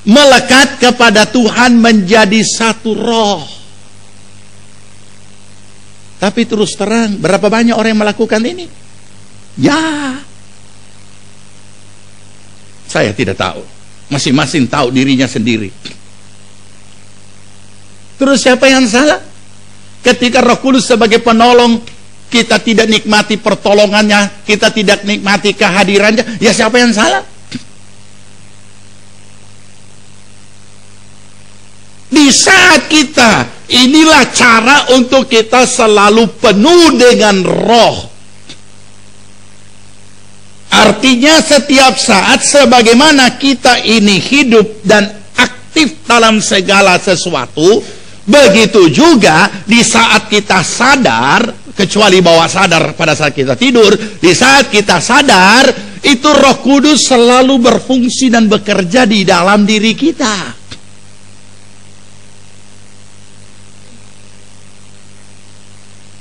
melekat kepada Tuhan menjadi satu roh. Tapi terus terang, berapa banyak orang yang melakukan ini? Ya, saya tidak tahu. Masing-masing tahu dirinya sendiri. Terus siapa yang salah? Ketika Roh Kudus sebagai penolong, kita tidak nikmati pertolongannya, kita tidak nikmati kehadirannya, ya siapa yang salah? Di saat kita, inilah cara untuk kita selalu penuh dengan roh. Artinya setiap saat sebagaimana kita ini hidup dan aktif dalam segala sesuatu, begitu juga di saat kita sadar, kecuali bawah sadar pada saat kita tidur, di saat kita sadar, itu Roh Kudus selalu berfungsi dan bekerja di dalam diri kita.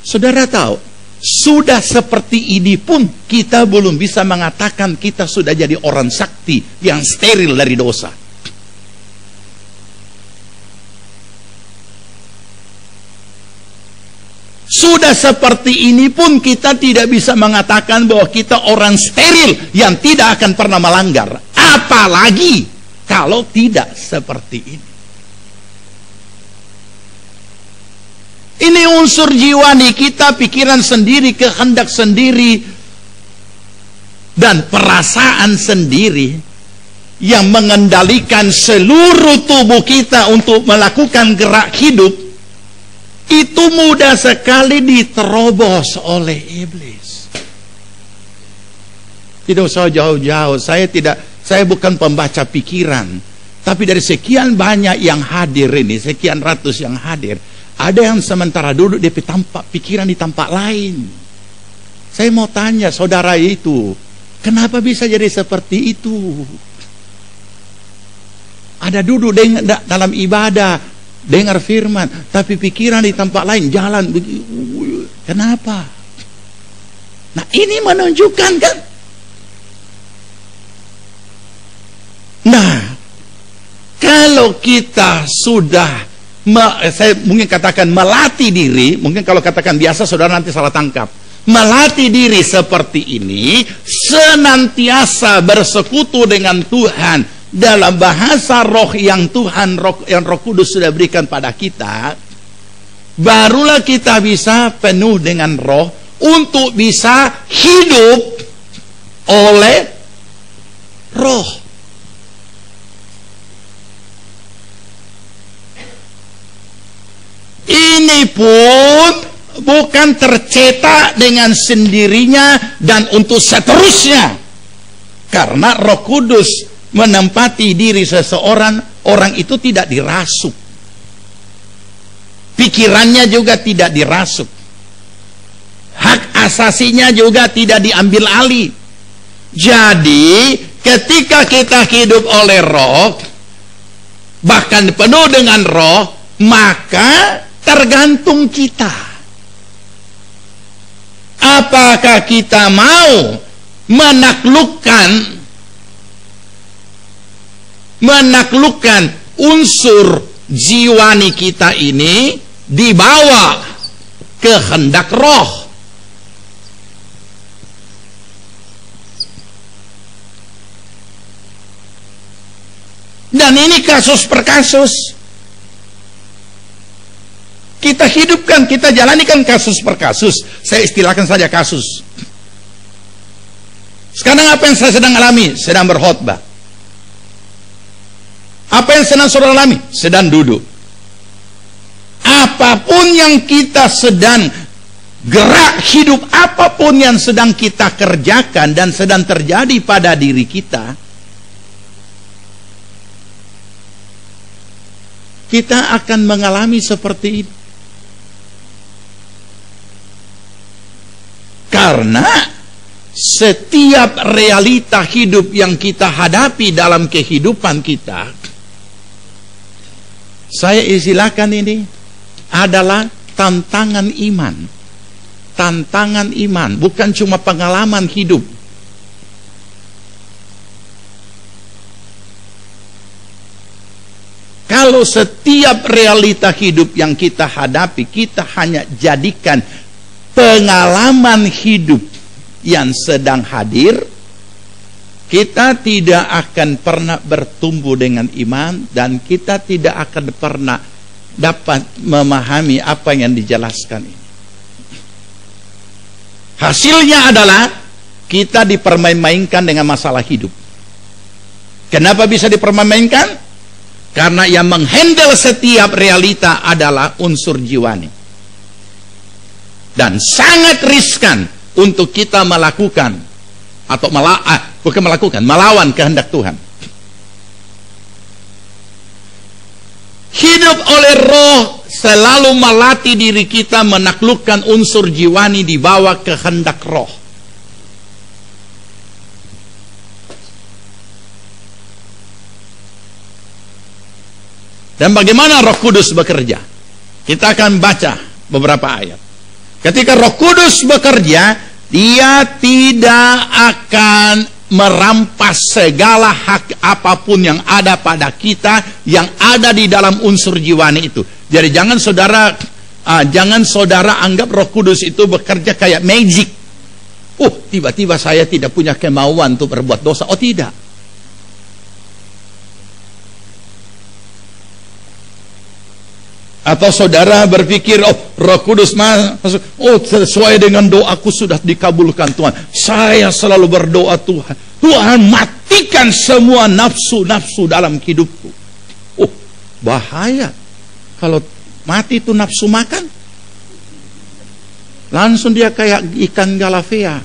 Saudara tahu, sudah seperti ini pun kita belum bisa mengatakan kita sudah jadi orang sakti yang steril dari dosa. Sudah seperti ini pun kita tidak bisa mengatakan bahwa kita orang steril yang tidak akan pernah melanggar. Apalagi kalau tidak seperti ini. Ini unsur jiwani kita, pikiran sendiri, kehendak sendiri, dan perasaan sendiri yang mengendalikan seluruh tubuh kita untuk melakukan gerak hidup. Itu mudah sekali diterobos oleh iblis. Tidak usah jauh-jauh, saya bukan pembaca pikiran, tapi dari sekian banyak yang hadir ini, sekian ratus yang hadir, ada yang sementara duduk di tempat pikiran di tempat lain. Saya mau tanya saudara itu, kenapa bisa jadi seperti itu? Ada duduk dalam ibadah, dengar firman, tapi pikiran di tempat lain, jalan. Kenapa? Nah, ini menunjukkan kan? Nah, kalau kita sudah saya mungkin katakan melatih diri, mungkin kalau katakan biasa saudara nanti salah tangkap. Melatih diri seperti ini, senantiasa bersekutu dengan Tuhan dalam bahasa roh yang Roh Kudus sudah berikan pada kita, barulah kita bisa penuh dengan roh untuk bisa hidup oleh roh. Ini pun bukan tercetak dengan sendirinya dan untuk seterusnya. Karena Roh Kudus menempati diri seseorang, orang itu tidak dirasuk. Pikirannya juga tidak dirasuk. Hak asasinya juga tidak diambil alih. Jadi, ketika kita hidup oleh roh, bahkan penuh dengan roh, maka tergantung kita. Apakah kita mau menaklukkan unsur jiwani kita ini di bawah kehendak roh? Dan ini kasus per kasus. Kita hidupkan, kita jalanikan kasus per kasus. Saya istilahkan saja kasus. Sekarang apa yang saya sedang alami? Sedang berkhotbah. Apa yang sedang saudara alami? Sedang duduk. Apapun yang kita sedang gerak hidup, apapun yang sedang kita kerjakan dan sedang terjadi pada diri kita, kita akan mengalami seperti ini. Karena setiap realita hidup yang kita hadapi dalam kehidupan kita, saya istilahkan ini adalah tantangan iman. Tantangan iman, bukan cuma pengalaman hidup. Kalau setiap realita hidup yang kita hadapi, kita hanya jadikan pengalaman hidup yang sedang hadir, kita tidak akan pernah bertumbuh dengan iman, dan kita tidak akan pernah dapat memahami apa yang dijelaskan ini. Hasilnya adalah kita dipermain-mainkan dengan masalah hidup. Kenapa bisa dipermain-mainkan? Karena yang menghandle setiap realita adalah unsur jiwani. Dan sangat riskan untuk kita melakukan atau melawan kehendak Tuhan. Hidup oleh roh selalu melatih diri kita menaklukkan unsur jiwani di bawah kehendak roh. Dan bagaimana Roh Kudus bekerja? Kita akan baca beberapa ayat. Ketika Roh Kudus bekerja, Dia tidak akan merampas segala hak apapun yang ada pada kita, yang ada di dalam unsur jiwani itu. Jadi jangan saudara anggap Roh Kudus itu bekerja kayak magic. Tiba-tiba saya tidak punya kemauan untuk berbuat dosa. Oh, tidak. Atau saudara berpikir, Roh Kudus masuk, sesuai dengan doaku sudah dikabulkan Tuhan. Saya selalu berdoa, Tuhan matikan semua nafsu-nafsu dalam hidupku. Bahaya. Kalau mati itu nafsu makan, langsung dia kayak ikan galavea,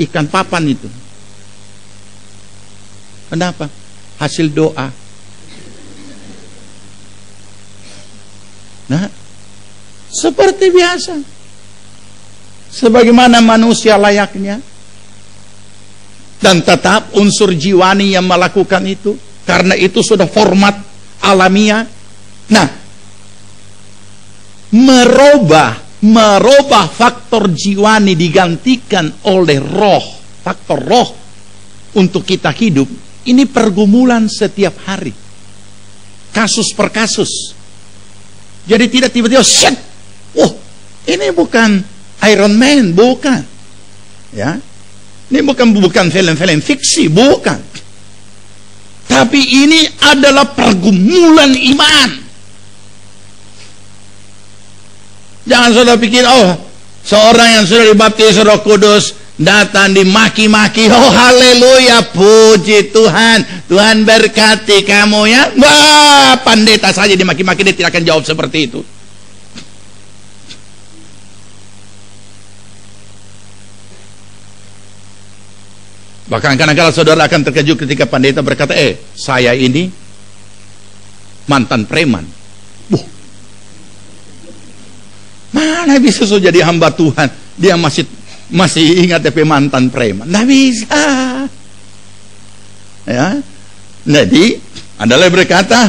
ikan papan itu. Kenapa? Hasil doa. Nah, seperti biasa, sebagaimana manusia layaknya, dan tetap unsur jiwani yang melakukan itu, karena itu sudah format alamiah. Nah, merubah faktor jiwani digantikan oleh roh, faktor roh untuk kita hidup. Ini pergumulan setiap hari, kasus per kasus. Jadi tidak tiba-tiba shit. Ini bukan Iron Man, bukan. Ya. Ini bukan film-film fiksi, bukan. Tapi ini adalah pergumulan iman. Jangan saudara pikir, seorang yang sudah dibaptis Roh Kudus datang dimaki-maki. Haleluya, puji Tuhan. Tuhan berkati kamu ya. Wah, pendeta saja dimaki-maki, dia tidak akan jawab seperti itu. Bahkan kadang-kadang saudara akan terkejut ketika pendeta berkata, saya ini mantan preman. Mana bisa jadi hamba Tuhan, dia masih ingat DP mantan preman? Nggak bisa. Ya. Jadi adalah berkata,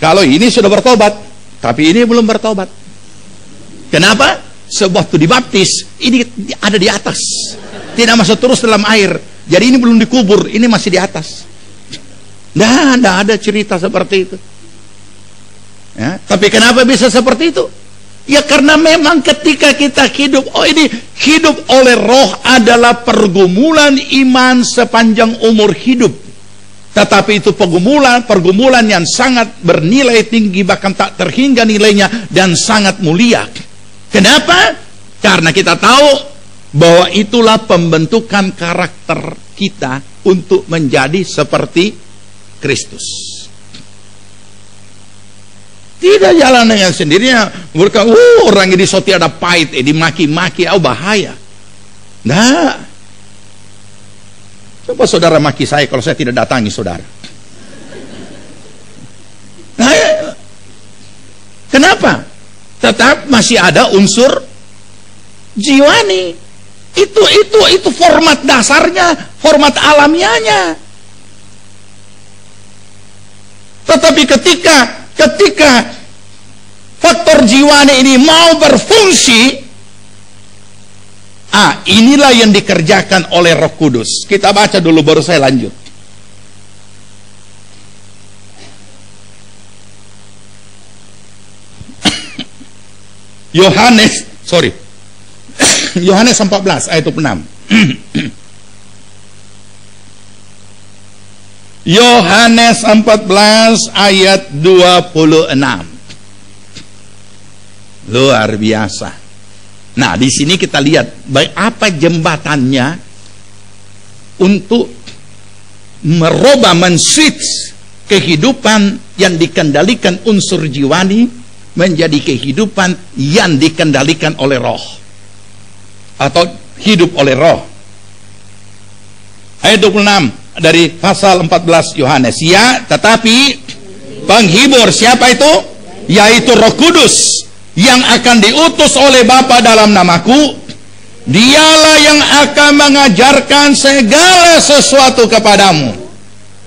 kalau ini sudah bertobat, tapi ini belum bertobat. Kenapa? Sebab itu dibaptis, ini ada di atas, tidak masuk terus dalam air. Jadi ini belum dikubur, ini masih di atas. Nggak ada cerita seperti itu. Ya, tapi kenapa bisa seperti itu? Ya karena memang ketika kita hidup, ini hidup oleh roh adalah pergumulan iman sepanjang umur hidup. Tetapi itu pergumulan yang sangat bernilai tinggi, bahkan tak terhingga nilainya, dan sangat mulia. Kenapa? Karena kita tahu bahwa itulah pembentukan karakter kita untuk menjadi seperti Kristus. Tidak jalan dengan sendirinya. Mereka, orang ini soti ada pahit, dimaki-maki, bahaya. Nah, coba saudara maki saya kalau saya tidak datangi saudara. Nah, kenapa? tetap masih ada unsur jiwani. Itu format dasarnya, format alamiahnya. Tetapi ketika faktor jiwani ini mau berfungsi, inilah yang dikerjakan oleh Roh Kudus. Kita baca dulu baru saya lanjut. Yohanes 14 ayat 6. Yohanes 14 ayat 26. Luar biasa. Nah, di sini kita lihat apa jembatannya untuk merubah, men-switch kehidupan yang dikendalikan unsur jiwani menjadi kehidupan yang dikendalikan oleh roh, atau hidup oleh roh. Ayat 26 dari pasal 14 Yohanes. Ya, tetapi penghibur, siapa itu? Yaitu Roh Kudus, yang akan diutus oleh Bapa dalam namaku. Dialah yang akan mengajarkan segala sesuatu kepadamu,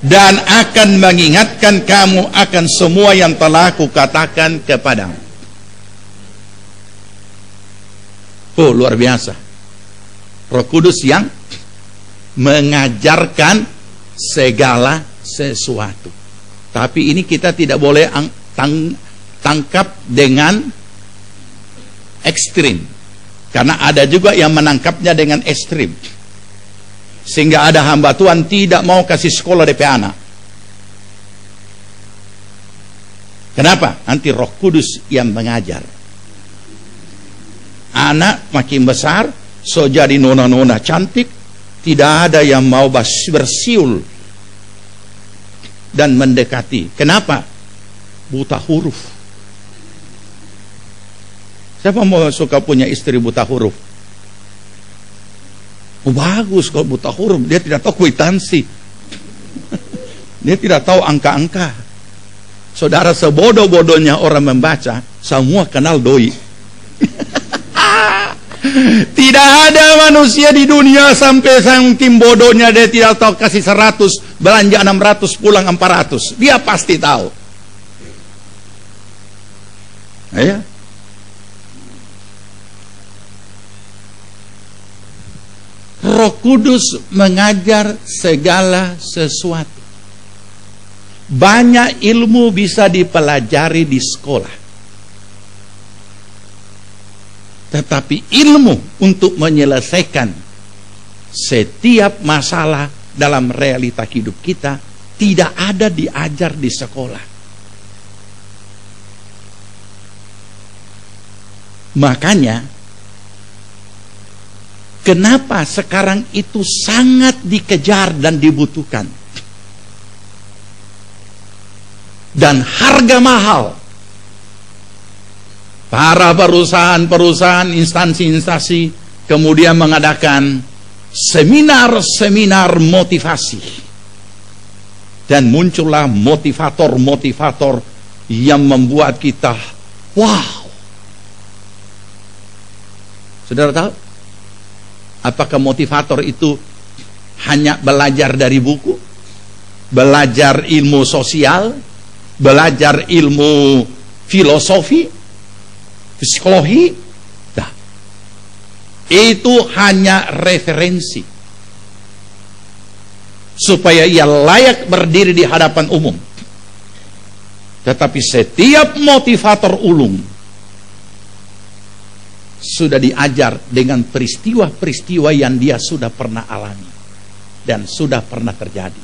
dan akan mengingatkan kamu akan semua yang telah kukatakan kepadamu. Oh, luar biasa. Roh Kudus yang mengajarkan segala sesuatu. Tapi ini kita tidak boleh tangkap dengan ekstrim, karena ada juga yang menangkapnya dengan ekstrim, sehingga ada hamba Tuhan tidak mau kasih sekolah DP anak. Kenapa? Nanti Roh Kudus yang mengajar. Anak makin besar, so jadi nona-nona cantik, tidak ada yang mau bersiul dan mendekati. Kenapa? Buta huruf. Siapa mau suka punya istri buta huruf? Oh, bagus kalau buta huruf. Dia tidak tahu kwitansi. Dia tidak tahu angka-angka. Saudara, sebodoh-bodohnya orang membaca, semua kenal doi. Tidak ada manusia di dunia sampai saking bodohnya dia tidak tahu kasih 100, belanja 600, pulang 400. Dia pasti tahu. Ya. Roh Kudus mengajar segala sesuatu. Banyak ilmu bisa dipelajari di sekolah, tetapi ilmu untuk menyelesaikan setiap masalah dalam realita hidup kita tidak ada diajar di sekolah. Makanya kenapa sekarang itu sangat dikejar dan dibutuhkan, dan harga mahal. Para perusahaan-perusahaan, instansi-instansi kemudian mengadakan seminar-seminar motivasi, dan muncullah motivator-motivator yang membuat kita wow. Saudara tahu? Apakah motivator itu hanya belajar dari buku, belajar ilmu sosial, belajar ilmu filosofi, psikologi? Nah, itu hanya referensi supaya ia layak berdiri di hadapan umum. Tetapi setiap motivator ulung sudah diajar dengan peristiwa-peristiwa yang dia sudah pernah alami dan sudah pernah terjadi,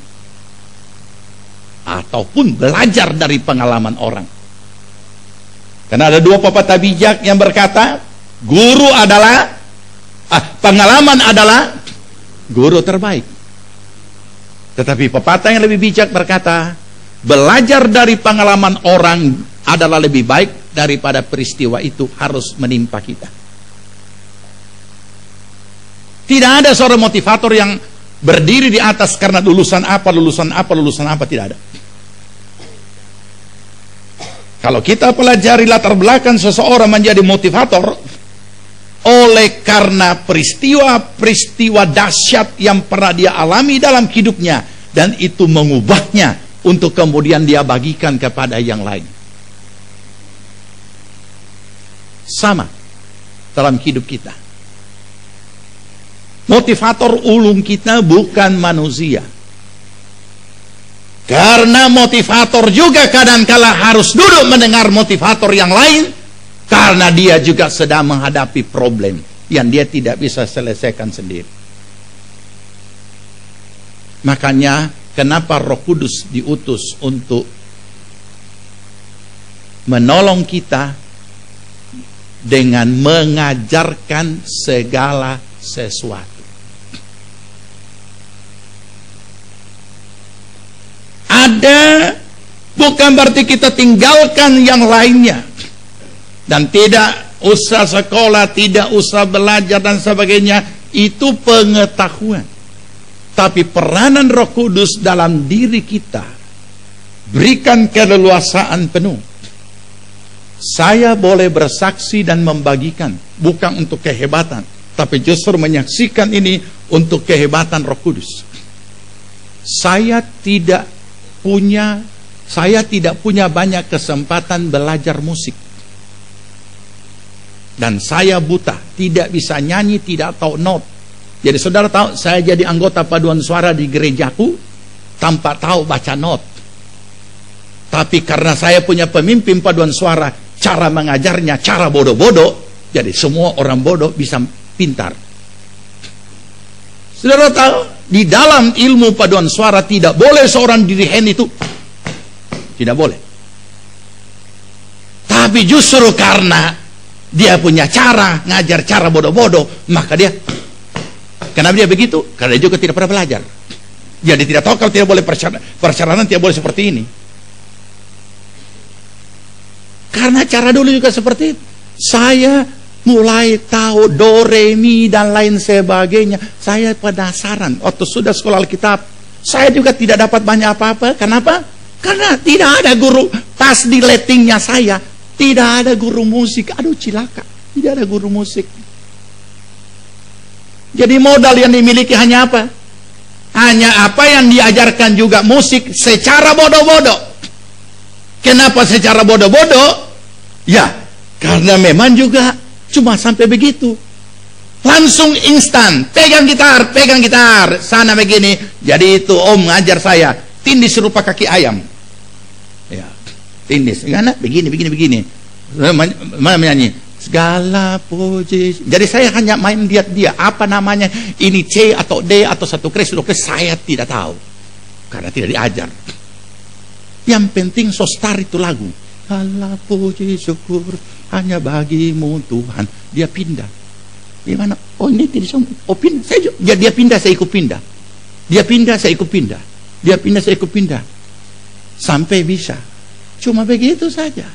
ataupun belajar dari pengalaman orang. Karena ada dua pepatah bijak yang berkata, pengalaman adalah guru terbaik. Tetapi pepatah yang lebih bijak berkata, belajar dari pengalaman orang adalah lebih baik daripada peristiwa itu harus menimpa kita. Tidak ada seorang motivator yang berdiri di atas karena lulusan apa, tidak ada. Kalau kita pelajari latar belakang seseorang menjadi motivator, oleh karena peristiwa-peristiwa dahsyat yang pernah dia alami dalam hidupnya, dan itu mengubahnya untuk kemudian dia bagikan kepada yang lain. Sama dalam hidup kita. Motivator ulung kita bukan manusia. Karena motivator juga kadang-kala harus duduk mendengar motivator yang lain, karena dia juga sedang menghadapi problem yang dia tidak bisa selesaikan sendiri. Makanya kenapa Roh Kudus diutus untuk menolong kita dengan mengajarkan segala sesuatu. Ada, bukan berarti kita tinggalkan yang lainnya dan tidak usah sekolah, tidak usah belajar dan sebagainya. Itu pengetahuan. Tapi peranan Roh Kudus dalam diri kita, berikan keleluasaan penuh. Saya boleh bersaksi dan membagikan, bukan untuk kehebatan, tapi justru menyaksikan ini untuk kehebatan Roh Kudus. Saya tidak punya banyak kesempatan belajar musik. Dan saya buta, tidak bisa nyanyi, tidak tahu not. Jadi saudara tahu, saya jadi anggota paduan suara di gerejaku tanpa tahu baca not. Tapi karena saya punya pemimpin paduan suara, cara mengajarnya cara bodoh-bodoh, jadi semua orang bodoh bisa pintar. Saudara tahu, di dalam ilmu paduan suara tidak boleh seorang dirigen itu, tidak boleh. Tapi justru karena dia punya cara ngajar cara bodoh-bodoh, maka dia, kenapa dia begitu? Karena dia juga tidak pernah belajar. Jadi tidak tahu kalau tidak boleh perjalanan tidak boleh seperti ini. Karena cara dulu juga seperti itu. Saya mulai tahu do, re, mi dan lain sebagainya. Saya penasaran. Waktu sudah sekolah Alkitab, saya juga tidak dapat banyak apa-apa. Kenapa? Karena tidak ada guru. Pas di lettingnya saya, tidak ada guru musik. Aduh cilaka, tidak ada guru musik. Jadi modal yang dimiliki hanya apa? Hanya apa yang diajarkan juga musik secara bodoh-bodoh. Kenapa secara bodoh-bodoh? Ya, karena memang juga cuma sampai begitu. Langsung instan, pegang gitar, sana begini. Jadi itu om ngajar saya, tindis serupa kaki ayam. Ya, tindis, karena begini. Mana menyanyi? Segala puji. Jadi saya hanya main dia apa namanya, ini C atau D atau satu kres, saya tidak tahu karena tidak diajar. Yang penting sostar itu lagu. Segala puji syukur hanya bagimu Tuhan. Dia pindah. Di mana? Oh ini tidak sama. Oh pindah. Dia pindah, saya ikut pindah. Dia pindah, saya ikut pindah. Dia pindah, saya ikut pindah. Sampai bisa. Cuma begitu saja.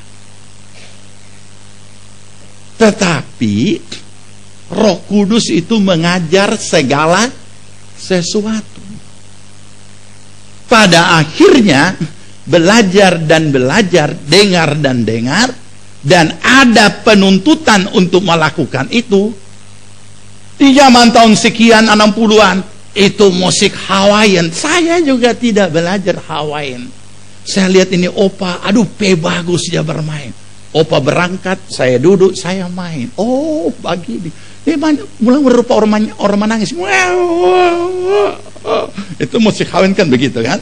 Tetapi Roh Kudus itu mengajar segala sesuatu. Pada akhirnya belajar dan belajar, dengar dan dengar, dan ada penuntutan untuk melakukan itu. Di zaman tahun sekian 60-an itu musik Hawaiian. Saya juga tidak belajar Hawaiian. Saya lihat ini opa, aduh bagus dia bermain. Opa berangkat, saya duduk, saya main. Oh, begini. Mulai berupa orang menangis. Itu musik Hawaiian kan begitu kan?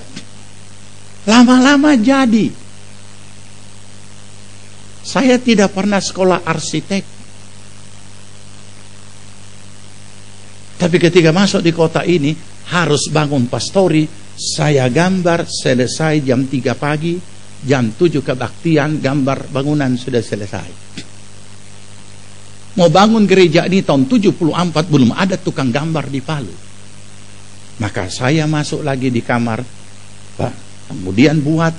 Lama-lama jadi. Saya tidak pernah sekolah arsitek. Tapi ketika masuk di kota ini, harus bangun pastori. Saya gambar, selesai jam 3 pagi. Jam 7 kebaktian, gambar bangunan sudah selesai. Mau bangun gereja ini tahun 74, belum ada tukang gambar di Palu. Maka saya masuk lagi di kamar, Pak, kemudian buat,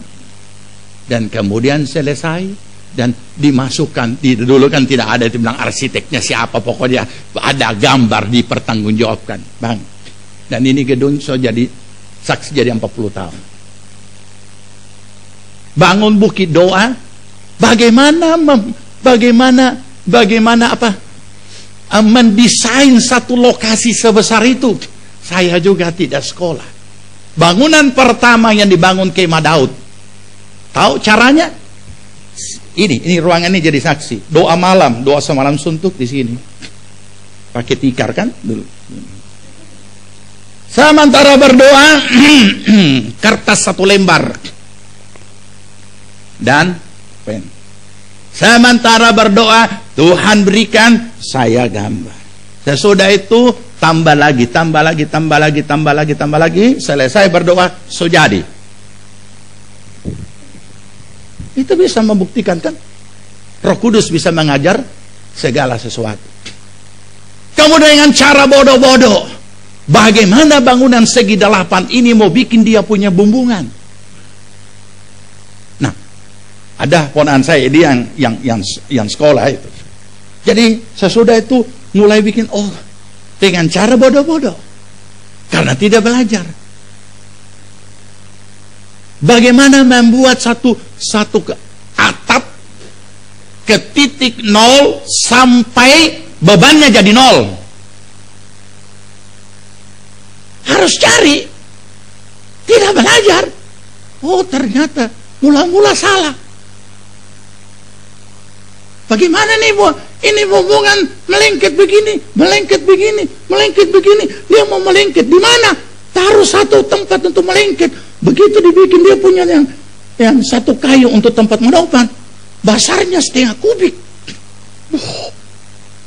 dan kemudian selesai, dan dimasukkan. Dulu kan tidak ada itu bilang arsiteknya siapa, pokoknya ada gambar dipertanggungjawabkan, Bang. Dan ini gedung so jadi saksi jadi 40 tahun. Bangun bukit doa, Bagaimana mendesain satu lokasi sebesar itu. Saya juga tidak sekolah. Bangunan pertama yang dibangun Kemah Daud, tahu caranya? Ini ruangan ini jadi saksi. Doa semalam suntuk di sini. Pakai tikar kan dulu. Sementara berdoa, kertas 1 lembar dan pen. Sementara berdoa, Tuhan berikan, saya gambar. Sesudah itu tambah lagi. Selesai berdoa, so jadi. Itu bisa membuktikan kan? Roh Kudus bisa mengajar segala sesuatu. Kamu dengan cara bodoh-bodoh, bagaimana bangunan segi 8 ini mau bikin dia punya bumbungan? Nah, ada ponakan saya dia yang sekolah itu. Jadi sesudah itu mulai bikin dengan cara bodoh-bodoh karena tidak belajar. Bagaimana membuat satu atap ke titik 0 sampai bebannya jadi 0? Harus cari. Tidak belajar. Ternyata mula-mula salah. Bagaimana nih ini hubungan melengket begini. Dia mau melengket di mana? Taruh satu tempat untuk melengket. Begitu dibikin dia punya yang satu kayu untuk tempat menopan. Besarnya 0,5 kubik.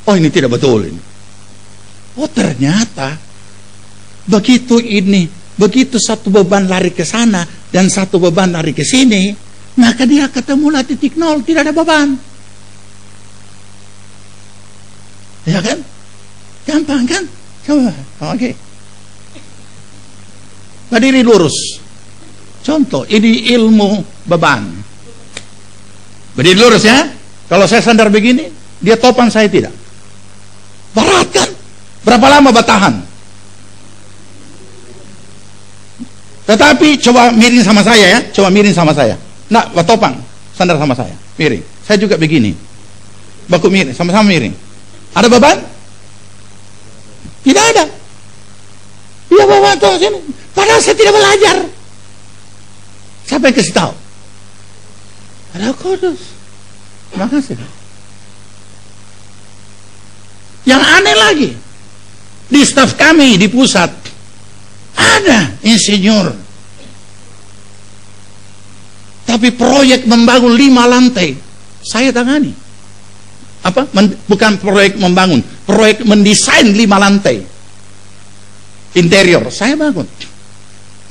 Ini tidak betul ini. Ternyata begitu satu beban lari ke sana dan satu beban lari ke sini, maka dia ketemulah titik 0, tidak ada beban. Ya kan? Gampang kan? Coba. Oke. Berdiri lurus. Contoh, ini ilmu beban. Berdiri lurus ya. Kalau saya sandar begini, dia topan, saya tidak. Berat kan? Berapa lama bertahan? Tetapi coba miring sama saya ya. Coba miring sama saya. Nah, bertopang. Sandar sama saya. Miring. Saya juga begini. Baku miring. Sama-sama miring. Ada beban? Tidak ada. Dia bawa tuh sini. Padahal saya tidak belajar. Siapa yang kasih tahu? Ada Kudus. Terima kasih. Yang aneh lagi, di staf kami di pusat ada insinyur, tapi proyek membangun 5 lantai saya tangani. Bukan proyek membangun, proyek mendesain 5 lantai interior saya bangun,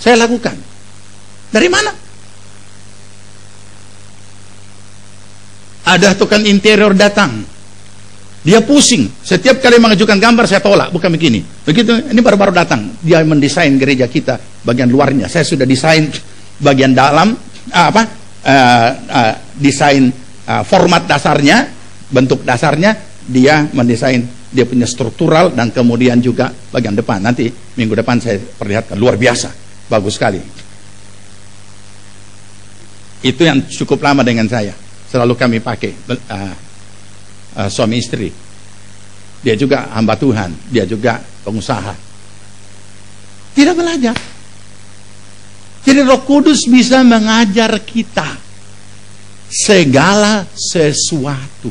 saya lakukan. Dari mana? Ada tukang interior datang, dia pusing. Setiap kali mengajukan gambar saya tolak, bukan begini. Begitu, ini baru-baru datang. Dia mendesain gereja kita bagian luarnya. Saya sudah desain bagian dalam, desain format dasarnya, bentuk dasarnya. Dia mendesain dia punya struktural dan kemudian juga bagian depan. Nanti minggu depan saya perlihatkan, luar biasa, bagus sekali. Itu yang cukup lama dengan saya. Selalu kami pakai suami istri. Dia juga hamba Tuhan, dia juga pengusaha. Tidak belajar. Jadi Roh Kudus bisa mengajar kita segala sesuatu.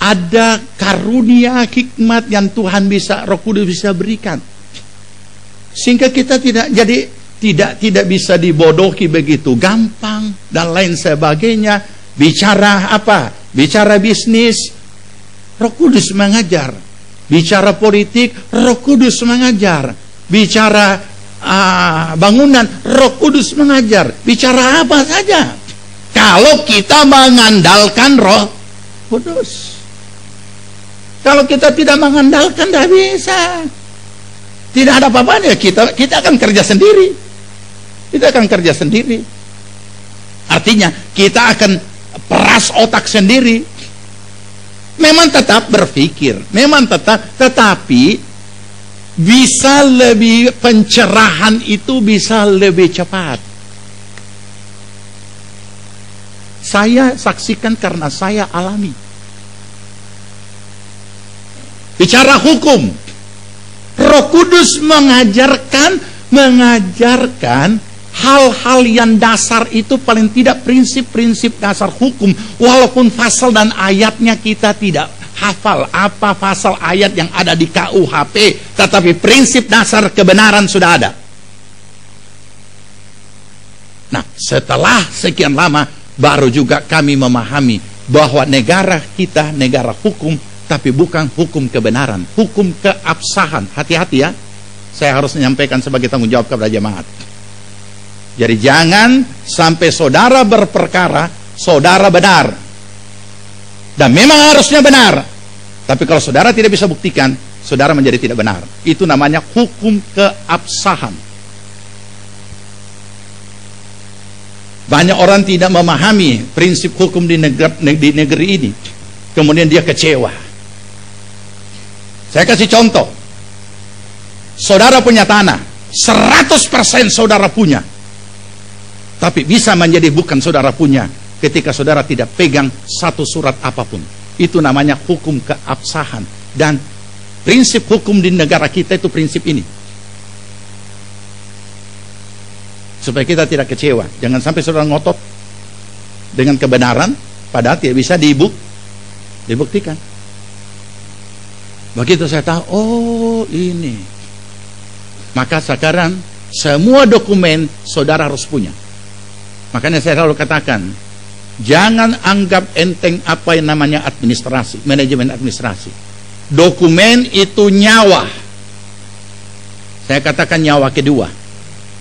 Ada karunia hikmat yang Tuhan bisa, Roh Kudus bisa berikan. Sehingga kita tidak bisa dibodohi begitu gampang dan lain sebagainya. Bicara apa? Bicara bisnis, Roh Kudus mengajar. Bicara politik, Roh Kudus mengajar. Bicara bangunan, Roh Kudus mengajar. Bicara apa saja, kalau kita mengandalkan Roh Kudus. Kalau kita tidak mengandalkan, tidak bisa. Tidak ada apa-apanya. Kita akan kerja sendiri. Kita akan kerja sendiri. Artinya kita akan peras otak sendiri. Memang tetap berpikir, memang tetapi bisa lebih, pencerahan itu bisa lebih cepat. Saya saksikan karena saya alami. Bicara hukum, Roh Kudus mengajarkan hal-hal yang dasar itu, paling tidak prinsip-prinsip dasar hukum. Walaupun pasal dan ayatnya kita tidak hafal apa pasal ayat yang ada di KUHP, tetapi prinsip dasar kebenaran sudah ada. Nah, setelah sekian lama baru juga kami memahami bahwa negara kita negara hukum, tapi bukan hukum kebenaran, hukum keabsahan. Hati-hati ya, saya harus menyampaikan sebagai tanggung jawab kepada jemaat. Jadi jangan sampai saudara berperkara, saudara benar, dan memang harusnya benar, tapi kalau saudara tidak bisa buktikan, saudara menjadi tidak benar. Itu namanya hukum keabsahan. Banyak orang tidak memahami prinsip hukum di negeri ini, kemudian dia kecewa. Saya kasih contoh. Saudara punya tanah, 100% saudara punya, tapi bisa menjadi bukan saudara punya ketika saudara tidak pegang satu surat apapun. Itu namanya hukum keabsahan. Dan prinsip hukum di negara kita itu prinsip ini, supaya kita tidak kecewa. Jangan sampai saudara ngotot dengan kebenaran padahal tidak bisa dibuktikan. Begitu saya tahu, oh ini, maka sekarang semua dokumen saudara harus punya. Makanya saya selalu katakan, jangan anggap enteng apa yang namanya administrasi, manajemen administrasi. Dokumen itu nyawa. Saya katakan nyawa kedua.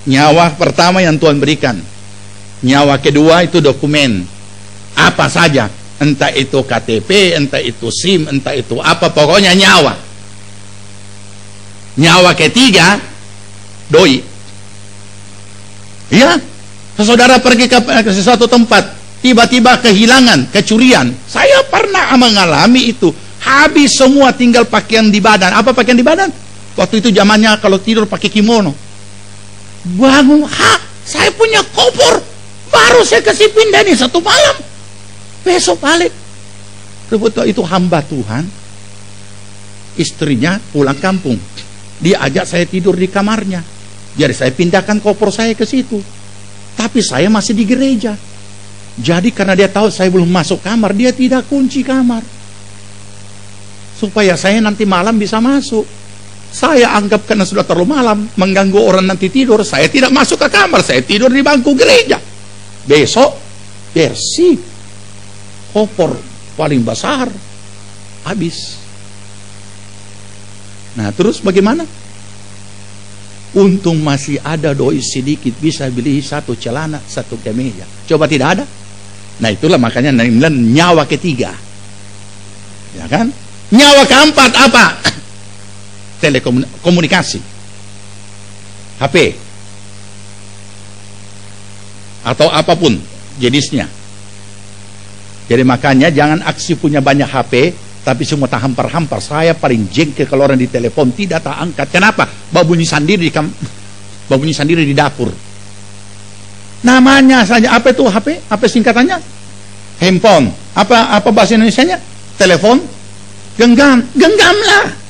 Nyawa pertama yang Tuhan berikan, nyawa kedua itu dokumen apa saja, entah itu KTP, entah itu SIM, entah itu apa, pokoknya nyawa. Nyawa ketiga doi. Ya, saudara pergi ke sesuatu tempat, tiba-tiba kehilangan, kecurian. Saya pernah mengalami itu. Habis semua, tinggal pakaian di badan. Apa pakaian di badan? Waktu itu zamannya kalau tidur pakai kimono. Bangun, saya punya koper, baru saya kasih pindah nih 1 malam, besok balik. Kebetulan itu hamba Tuhan, istrinya pulang kampung, dia ajak saya tidur di kamarnya. Jadi saya pindahkan koper saya ke situ, tapi saya masih di gereja. Jadi karena dia tahu saya belum masuk kamar, dia tidak kunci kamar, supaya saya nanti malam bisa masuk. Saya anggap karena sudah terlalu malam, mengganggu orang nanti tidur, saya tidak masuk ke kamar, saya tidur di bangku gereja. Besok bersih, koper paling besar habis. Nah terus bagaimana? Untung masih ada doi sedikit, bisa beli 1 celana, 1 kemeja. Coba tidak ada. Nah itulah makanya nyawa ketiga, ya kan? Nyawa keempat apa? Telekomunikasi, HP atau apapun jenisnya. Jadi makanya jangan aksi punya banyak HP tapi semua tak hampar-hampar. Saya paling jengkel kalau orang di telepon tidak tak angkat. Kenapa? Bunyi sendiri di dapur. Namanya saja apa itu HP? Apa singkatannya? Handphone. Apa bahasa Indonesianya? Telepon genggam. Genggamlah.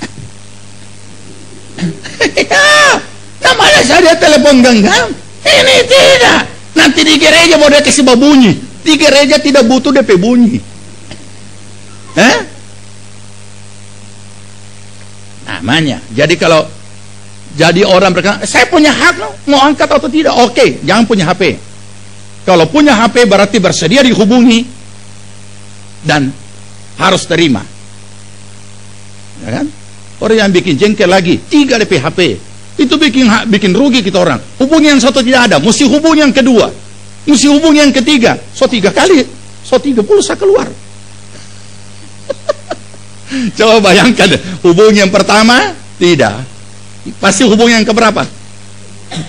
Ya, namanya saja telepon genggam. Ini tidak. Nanti di gereja mau dia kasih bunyi. Di gereja tidak butuh DP bunyi. Namanya. Jadi kalau jadi orang berkata, saya punya hak mau angkat atau tidak. Oke, jangan punya HP. Kalau punya HP berarti bersedia dihubungi dan harus terima. Ya kan? Orang yang bikin jengkel lagi 3 DP HP itu bikin rugi kita orang. Hubungi yang satu tidak ada, mesti hubungi yang kedua, mesti hubungi yang ketiga. So 3 kali, so 3 pulsa keluar. Coba bayangkan, hubungi yang pertama tidak, pasti hubungi yang keberapa?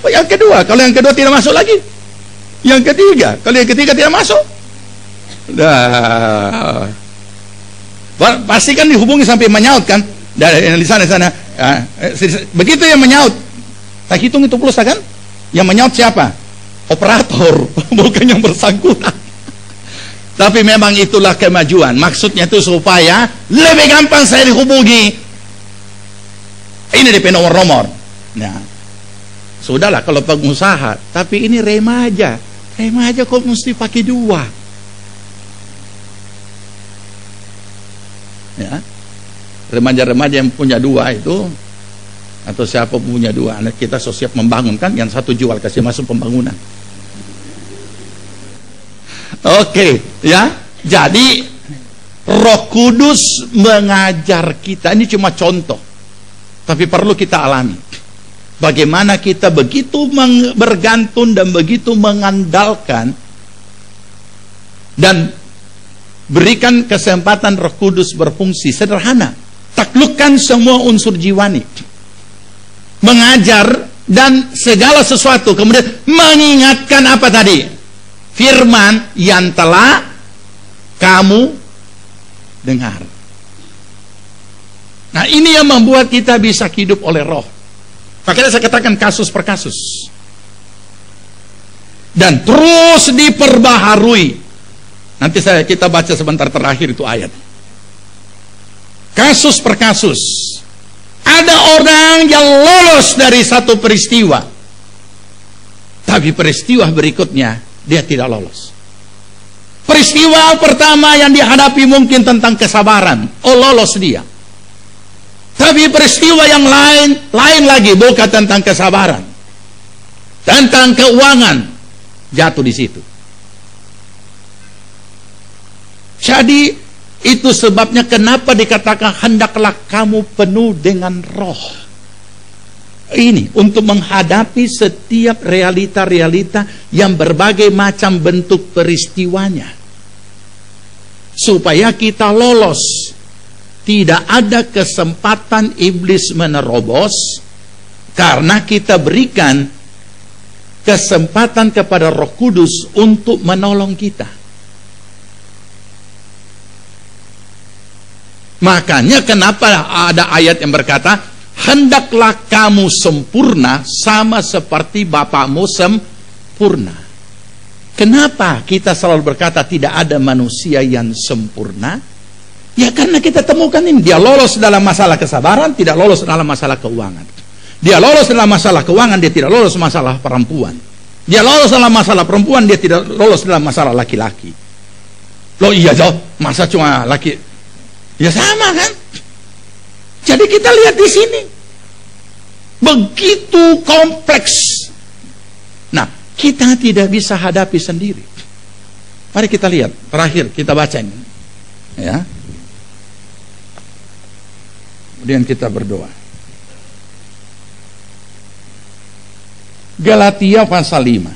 Yang kedua. Kalau yang kedua tidak masuk lagi, yang ketiga. Kalau yang ketiga tidak masuk, pasti kan dihubungi sampai menyaut kan? Dari di sana. Begitu yang menyaut, tak hitung itu pulsa kan? Yang menyaut siapa? Operator, bukan yang bersangkutan. Tapi memang itulah kemajuan. Maksudnya itu supaya lebih gampang saya dihubungi. Ini DP nomor-nomor. Nah, sudahlah kalau pengusaha. Tapi ini remaja. Remaja kok mesti pakai 2. Ya, remaja-remaja yang punya 2 itu, atau siapa punya 2 anak, kita so siap membangun kan, yang satu jual kasih masuk pembangunan. Oke, ya. Jadi Roh Kudus mengajar kita. Ini cuma contoh, tapi perlu kita alami. Bagaimana kita begitu bergantung dan begitu mengandalkan, dan berikan kesempatan Roh Kudus berfungsi. Sederhana, taklukkan semua unsur jiwani, mengajar dan segala sesuatu. Kemudian mengingatkan apa tadi? Firman yang telah kamu dengar. Nah, ini yang membuat kita bisa hidup oleh Roh. Makanya saya katakan kasus per kasus, dan terus diperbaharui. Nanti kita baca sebentar terakhir itu ayat. Kasus per kasus. Ada orang yang lolos dari satu peristiwa, tapi peristiwa berikutnya dia tidak lolos. Peristiwa pertama yang dihadapi mungkin tentang kesabaran, lolos dia. Tapi peristiwa yang lain lagi, bukan tentang kesabaran, tentang keuangan, jatuh di situ. Jadi itu sebabnya kenapa dikatakan hendaklah kamu penuh dengan Roh. Ini untuk menghadapi setiap realita-realita yang berbagai macam bentuk peristiwanya, supaya kita lolos. Tidak ada kesempatan iblis menerobos, karena kita berikan kesempatan kepada Roh Kudus untuk menolong kita. Makanya kenapa ada ayat yang berkata, hendaklah kamu sempurna sama seperti Bapamu sempurna. Kenapa kita selalu berkata tidak ada manusia yang sempurna? Ya karena kita temukan ini. Dia lolos dalam masalah kesabaran, tidak lolos dalam masalah keuangan. Dia lolos dalam masalah keuangan, dia tidak lolos masalah perempuan. Dia lolos dalam masalah perempuan, dia tidak lolos dalam masalah laki-laki. Loh iya toh, masa cuma laki? Ya sama kan? Jadi kita lihat di sini, begitu kompleks. Nah, kita tidak bisa hadapi sendiri. Mari kita lihat, terakhir kita baca ini, ya. Kemudian kita berdoa. Galatia pasal 5.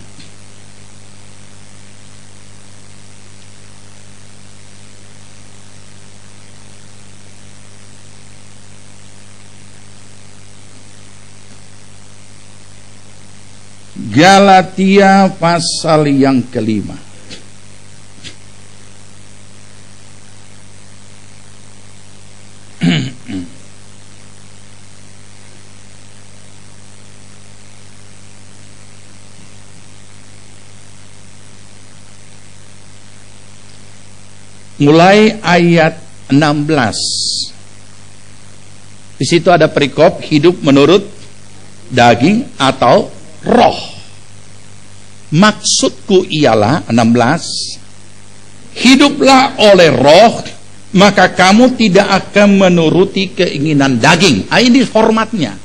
Galatia pasal yang kelima. Mulai ayat 16. Di situ ada perikop hidup menurut daging atau roh. Maksudku ialah 16, hiduplah oleh roh, maka kamu tidak akan menuruti keinginan daging. Ini formatnya.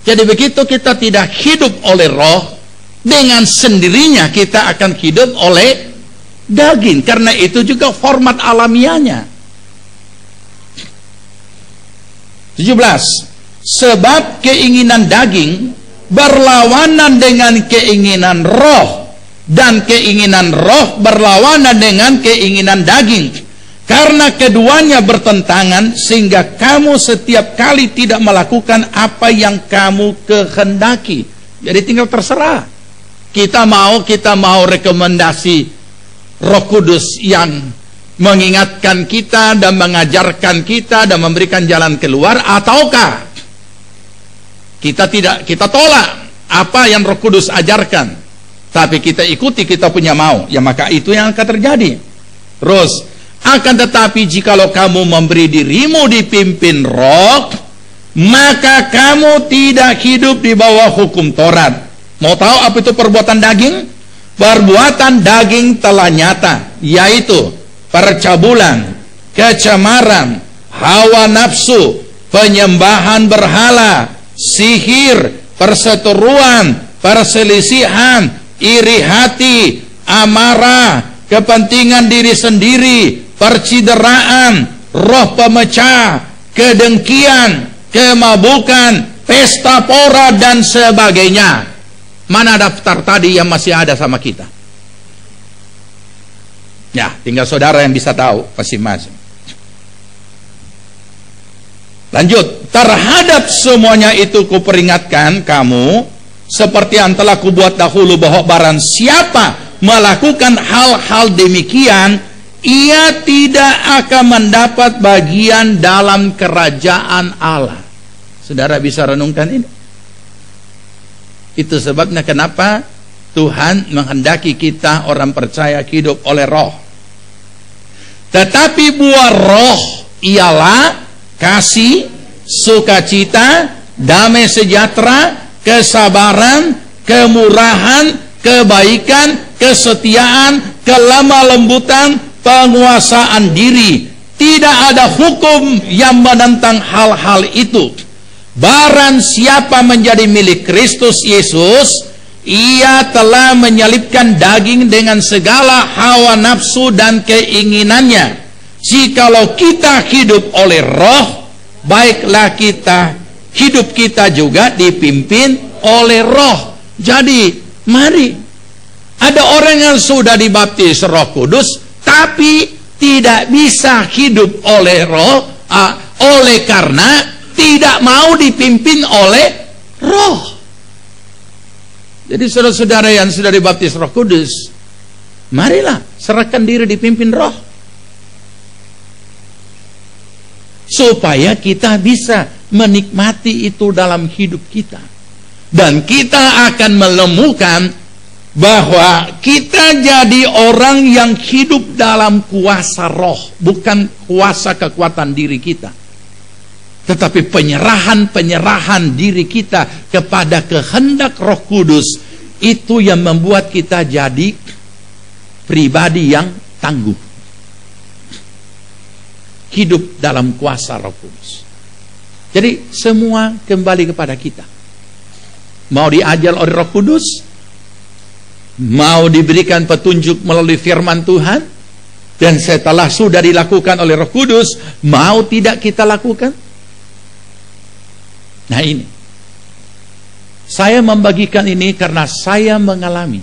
Jadi begitu kita tidak hidup oleh roh, dengan sendirinya kita akan hidup oleh daging, karena itu juga format alamiahnya. 17. Sebab keinginan daging berlawanan dengan keinginan roh, dan keinginan roh berlawanan dengan keinginan daging, karena keduanya bertentangan, sehingga kamu setiap kali tidak melakukan apa yang kamu kehendaki. Jadi tinggal terserah. Kita mau rekomendasi Roh Kudus yang mengingatkan kita dan mengajarkan kita dan memberikan jalan keluar, ataukah kita tolak apa yang Roh Kudus ajarkan, tapi kita ikuti kita punya mau, ya maka itu yang akan terjadi. Terus, akan tetapi jikalau kamu memberi dirimu dipimpin roh, maka kamu tidak hidup di bawah hukum Taurat. Mau tahu apa itu perbuatan daging? Perbuatan daging telah nyata, yaitu percabulan, kecemaran, hawa nafsu, penyembahan berhala, sihir, perseteruan, perselisihan, iri hati, amarah, kepentingan diri sendiri, percideraan, roh pemecah, kedengkian, kemabukan, pesta pora, dan sebagainya. Mana daftar tadi yang masih ada sama kita? Ya, tinggal saudara yang bisa tahu masing-masing. Lanjut, terhadap semuanya itu kuperingatkan kamu, seperti yang telah kubuat dahulu, bahwa barang siapa melakukan hal-hal demikian, ia tidak akan mendapat bagian dalam kerajaan Allah. Saudara bisa renungkan ini. Itu sebabnya kenapa Tuhan menghendaki kita orang percaya hidup oleh roh. Tetapi buah roh ialah kasih, sukacita, damai sejahtera, kesabaran, kemurahan, kebaikan, kesetiaan, kelemah lembutan, penguasaan diri. Tidak ada hukum yang menentang hal-hal itu. Barang siapa menjadi milik Kristus Yesus, ia telah menyalibkan daging dengan segala hawa nafsu dan keinginannya. Jikalau kita hidup oleh roh, baiklah hidup kita juga dipimpin oleh roh. Jadi, mari. Ada orang yang sudah dibaptis Roh Kudus, tapi tidak bisa hidup oleh roh, oleh karena tidak mau dipimpin oleh roh. Jadi saudara-saudara yang sudah dibaptis Roh Kudus, marilah serahkan diri dipimpin roh, supaya kita bisa menikmati itu dalam hidup kita. Dan kita akan menemukan bahwa kita jadi orang yang hidup dalam kuasa roh, bukan kuasa kekuatan diri kita, tetapi penyerahan diri kita kepada kehendak Roh Kudus. Itu yang membuat kita jadi pribadi yang tangguh, hidup dalam kuasa Roh Kudus. Jadi semua kembali kepada kita. Mau diajar oleh Roh Kudus, mau diberikan petunjuk melalui firman Tuhan, dan setelah sudah dilakukan oleh Roh Kudus, mau tidak kita lakukan? Nah ini, saya membagikan ini karena saya mengalami.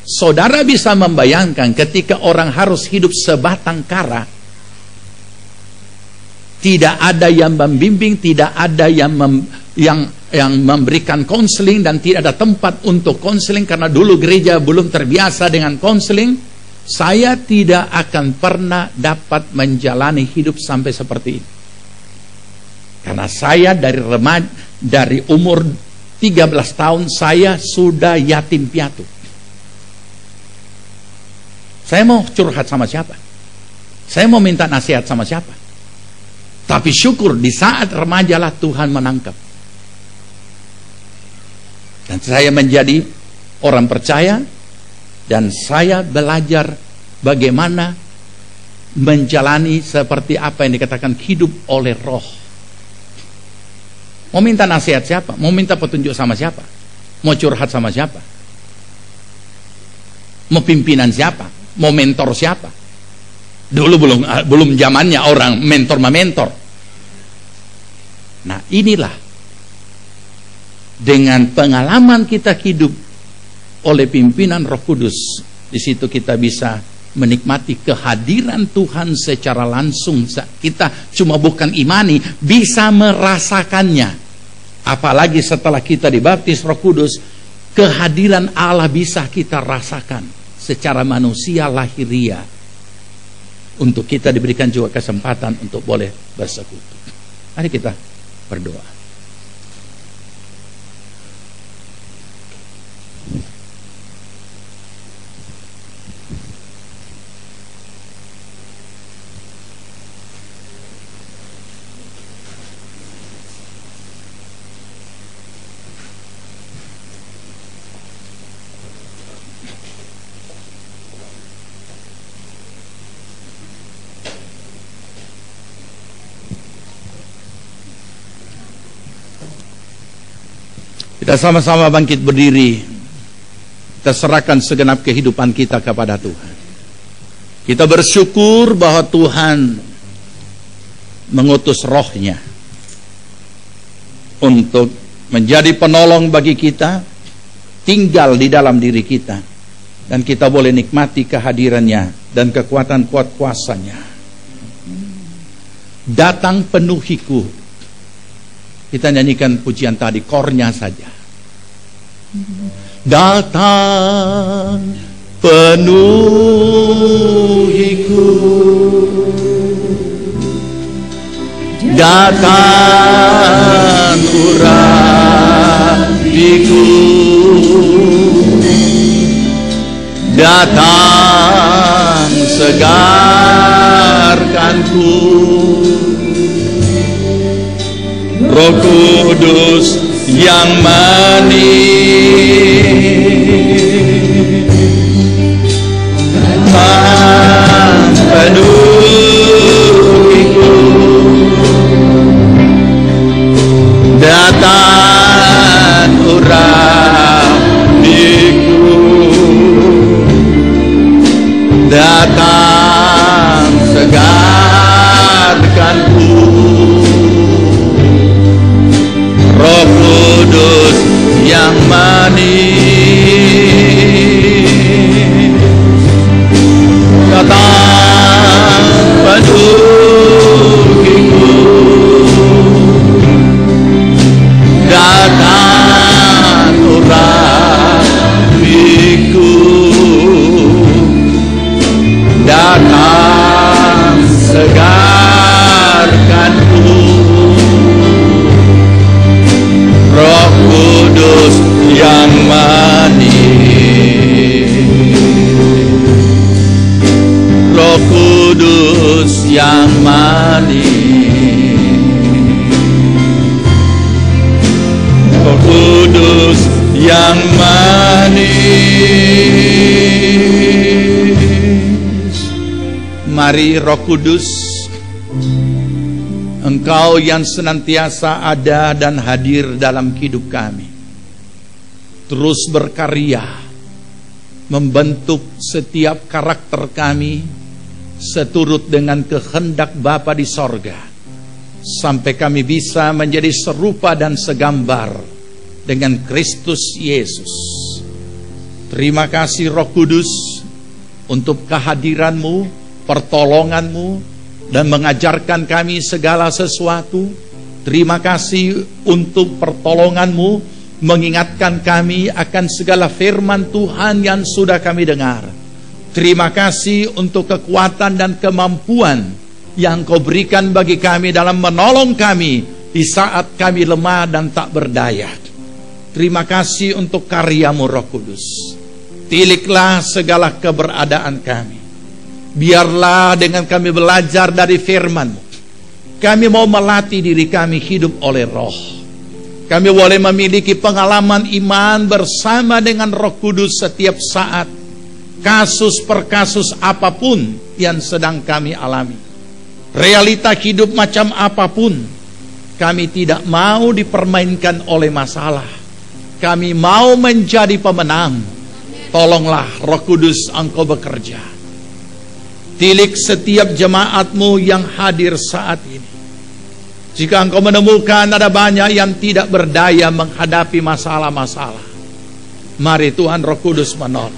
Saudara bisa membayangkan ketika orang harus hidup sebatang kara, tidak ada yang membimbing, tidak ada yang memberikan konseling, dan tidak ada tempat untuk konseling karena dulu gereja belum terbiasa dengan konseling. Saya tidak akan pernah dapat menjalani hidup sampai seperti ini. Karena saya dari umur 13 tahun saya sudah yatim piatu. Saya mau curhat sama siapa? Saya mau minta nasihat sama siapa? Tapi syukur di saat remajalah Tuhan menangkap. Dan saya menjadi orang percaya, dan saya belajar bagaimana menjalani seperti apa yang dikatakan hidup oleh roh. Mau minta nasihat siapa? Mau minta petunjuk sama siapa? Mau curhat sama siapa? Mau pimpinan siapa? Mau mentor siapa? Dulu belum zamannya orang mentor. Nah inilah, dengan pengalaman kita hidup oleh pimpinan Roh Kudus, di situ kita bisa menikmati kehadiran Tuhan secara langsung. Kita cuma bukan imani, bisa merasakannya. Apalagi setelah kita dibaptis Roh Kudus, kehadiran Allah bisa kita rasakan secara manusia lahiriah. Untuk kita diberikan juga kesempatan untuk boleh bersekutu. Mari kita berdoa. Kita sama-sama bangkit berdiri. Kita serahkan segenap kehidupan kita kepada Tuhan. Kita bersyukur bahwa Tuhan mengutus rohnya untuk menjadi penolong bagi kita, tinggal di dalam diri kita, dan kita boleh nikmati kehadirannya dan kekuatan kuasanya. Datang penuhiku. Kita nyanyikan pujian tadi, kornya saja. Datang penuhiku, datang urapiku, datang segarkanku. Roh Kudus yang manis, datang penuhiku, datang urapiku, datang segarkanku. Roh Kudus yang manis, datang penuhiku, datang urapiku, datang segarkanku. Roh Kudus yang manis, Roh Kudus yang manis, Roh Kudus yang manis. Mari Roh Kudus, Engkau yang senantiasa ada dan hadir dalam hidup kami, terus berkarya membentuk setiap karakter kami seturut dengan kehendak Bapa di sorga, sampai kami bisa menjadi serupa dan segambar dengan Kristus Yesus. Terima kasih Roh Kudus untuk kehadiran-Mu, pertolongan-Mu, dan mengajarkan kami segala sesuatu. Terima kasih untuk pertolongan-Mu, mengingatkan kami akan segala firman Tuhan yang sudah kami dengar. Terima kasih untuk kekuatan dan kemampuan yang Kau berikan bagi kami dalam menolong kami di saat kami lemah dan tak berdaya. Terima kasih untuk karya-Mu Roh Kudus. Tiliklah segala keberadaan kami. Biarlah dengan kami belajar dari firman-Mu, kami mau melatih diri kami hidup oleh roh. Kami boleh memiliki pengalaman iman bersama dengan Roh Kudus setiap saat, kasus per kasus apapun yang sedang kami alami, realita hidup macam apapun. Kami tidak mau dipermainkan oleh masalah. Kami mau menjadi pemenang. Tolonglah Roh Kudus, Engkau bekerja. Tilik setiap jemaat-Mu yang hadir saat ini. Jika Engkau menemukan ada banyak yang tidak berdaya menghadapi masalah-masalah, mari Tuhan Roh Kudus menolong.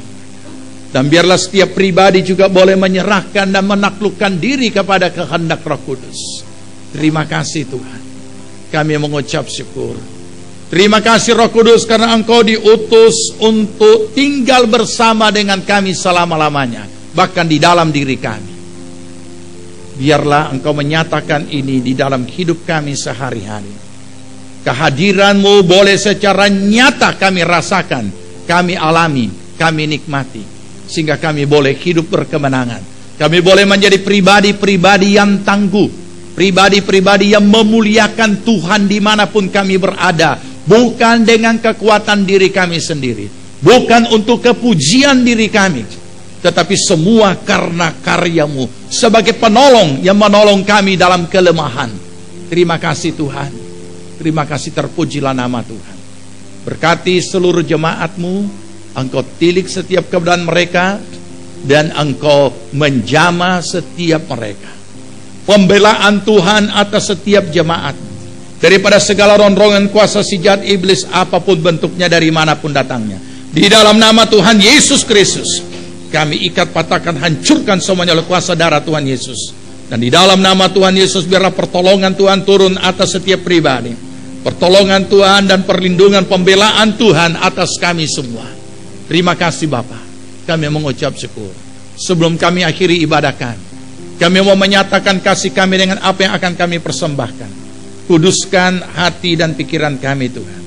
Dan biarlah setiap pribadi juga boleh menyerahkan dan menaklukkan diri kepada kehendak Roh Kudus. Terima kasih Tuhan. Kami mengucap syukur. Terima kasih Roh Kudus karena Engkau diutus untuk tinggal bersama dengan kami selama-lamanya, bahkan di dalam diri kami. Biarlah Engkau menyatakan ini di dalam hidup kami sehari-hari. Kehadiran-Mu boleh secara nyata kami rasakan, kami alami, kami nikmati, sehingga kami boleh hidup berkemenangan. Kami boleh menjadi pribadi-pribadi yang tangguh, pribadi-pribadi yang memuliakan Tuhan dimanapun kami berada, bukan dengan kekuatan diri kami sendiri, bukan untuk kepujian diri kami, tetapi semua karena karya-Mu sebagai penolong yang menolong kami dalam kelemahan. Terima kasih Tuhan. Terima kasih, terpujilah nama Tuhan. Berkati seluruh jemaatmu, Engkau tilik setiap keadaan mereka, dan Engkau menjamah setiap mereka. Pembelaan Tuhan atas setiap jemaat, daripada segala ronrongan kuasa si jahat iblis, apapun bentuknya, dari manapun datangnya. Di dalam nama Tuhan Yesus Kristus, kami ikat, patahkan, hancurkan semuanya oleh kuasa darah Tuhan Yesus. Dan di dalam nama Tuhan Yesus, biarlah pertolongan Tuhan turun atas setiap pribadi. Pertolongan Tuhan dan perlindungan pembelaan Tuhan atas kami semua. Terima kasih Bapa. Kami mengucap syukur. Sebelum kami akhiri ibadah kami mau menyatakan kasih kami dengan apa yang akan kami persembahkan. Kuduskan hati dan pikiran kami Tuhan,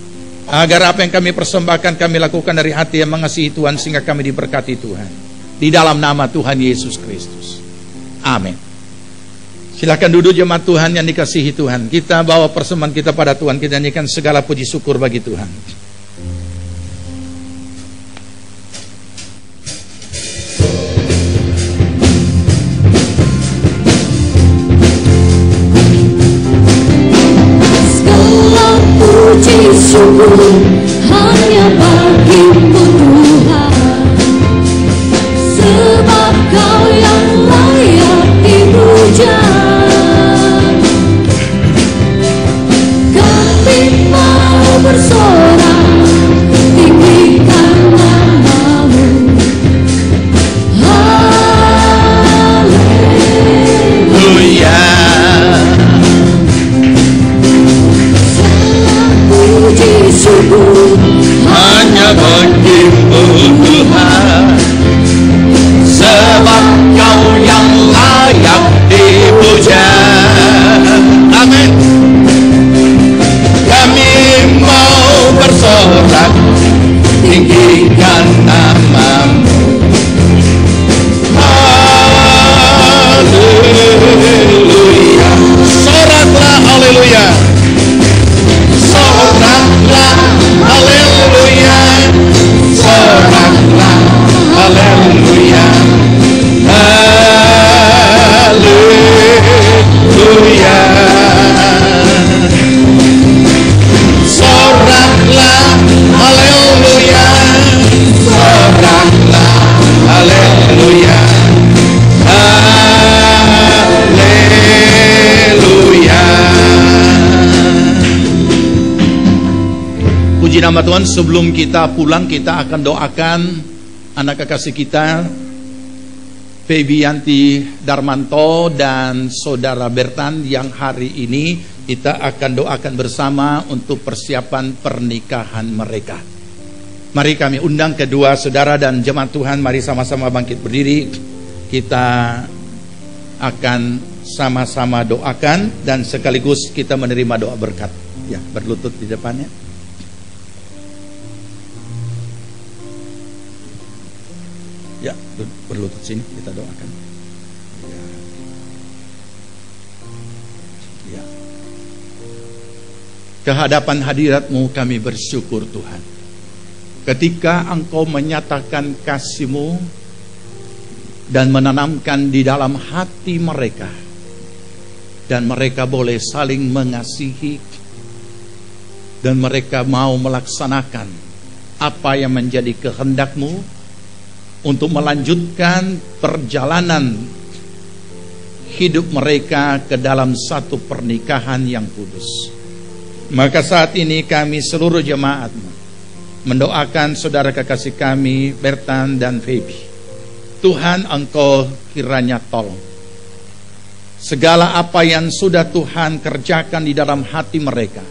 agar apa yang kami persembahkan kami lakukan dari hati yang mengasihi Tuhan, sehingga kami diberkati Tuhan. Di dalam nama Tuhan Yesus Kristus. Amin. Silakan duduk jemaat Tuhan yang dikasihi Tuhan. Kita bawa persembahan kita pada Tuhan. Kita nyanyikan segala puji syukur bagi Tuhan. Segala puji syukur hanya bagimu Tuhan, sebab Kau yang layak dipuja. Bersorak tinggikan namamu. Haleluya. Segala puji syukur hanya bagimu Tuhan, sebab Kau yang layak dipuja. Amin. Bersorak tinggikan namamu. Haleluya. Soraklah haleluya. Soraklah haleluya. Soraklah haleluya. Haleluya. Haleluya, soraklah, haleluya, haleluya. Puji nama Tuhan. Sebelum kita pulang, kita akan doakan anak kekasih kita, Febianti Darmanto dan Saudara Bertan, yang hari ini kita akan doakan bersama untuk persiapan pernikahan mereka. Mari kami undang kedua saudara dan jemaat Tuhan, mari sama-sama bangkit berdiri. Kita akan sama-sama doakan dan sekaligus kita menerima doa berkat. Ya, berlutut di depannya. Ya, berlutut sini, kita doakan. Ya. Kehadapan hadirat-Mu kami bersyukur Tuhan, ketika Engkau menyatakan kasih-Mu dan menanamkan di dalam hati mereka, dan mereka boleh saling mengasihi, dan mereka mau melaksanakan apa yang menjadi kehendak-Mu untuk melanjutkan perjalanan hidup mereka ke dalam satu pernikahan yang kudus. Maka saat ini kami seluruh jemaat mendoakan saudara kekasih kami Bertan dan Feby. Tuhan, Engkau kiranya tolong segala apa yang sudah Tuhan kerjakan di dalam hati mereka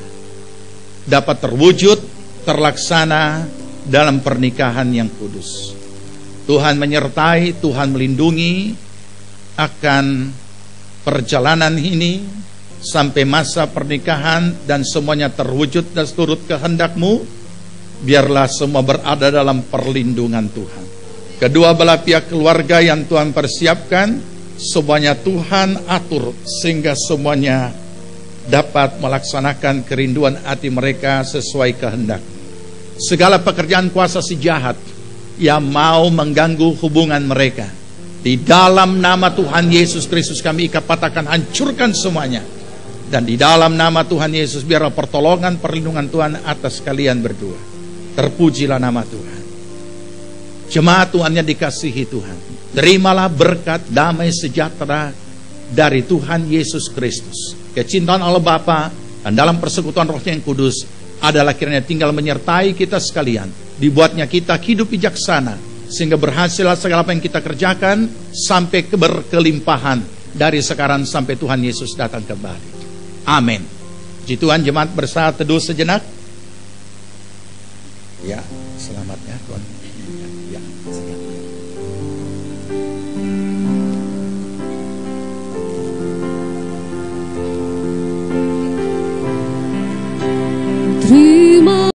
dapat terwujud, terlaksana dalam pernikahan yang kudus. Tuhan menyertai, Tuhan melindungi akan perjalanan ini sampai masa pernikahan, dan semuanya terwujud dan seturut kehendak-Mu. Biarlah semua berada dalam perlindungan Tuhan. Kedua belah pihak keluarga yang Tuhan persiapkan, semuanya Tuhan atur sehingga semuanya dapat melaksanakan kerinduan hati mereka sesuai kehendak. Segala pekerjaan kuasa si jahat yang mau mengganggu hubungan mereka, di dalam nama Tuhan Yesus Kristus kami ikat, patahkan, hancurkan semuanya. Dan di dalam nama Tuhan Yesus biarlah pertolongan, perlindungan Tuhan atas kalian berdua. Terpujilah nama Tuhan. Jemaat Tuhan yang dikasihi Tuhan, terimalah berkat damai sejahtera dari Tuhan Yesus Kristus. Kecintaan Allah Bapa dan dalam persekutuan Roh yang Kudus adalah kiranya tinggal menyertai kita sekalian. Dibuatnya kita hidup bijaksana, sehingga berhasillah segala apa yang kita kerjakan sampai berkelimpahan dari sekarang sampai Tuhan Yesus datang kembali. Amin. Puji Tuhan, jemaat bersatu teduh sejenak. Ya, selamat ya Tuhan. Ya, terima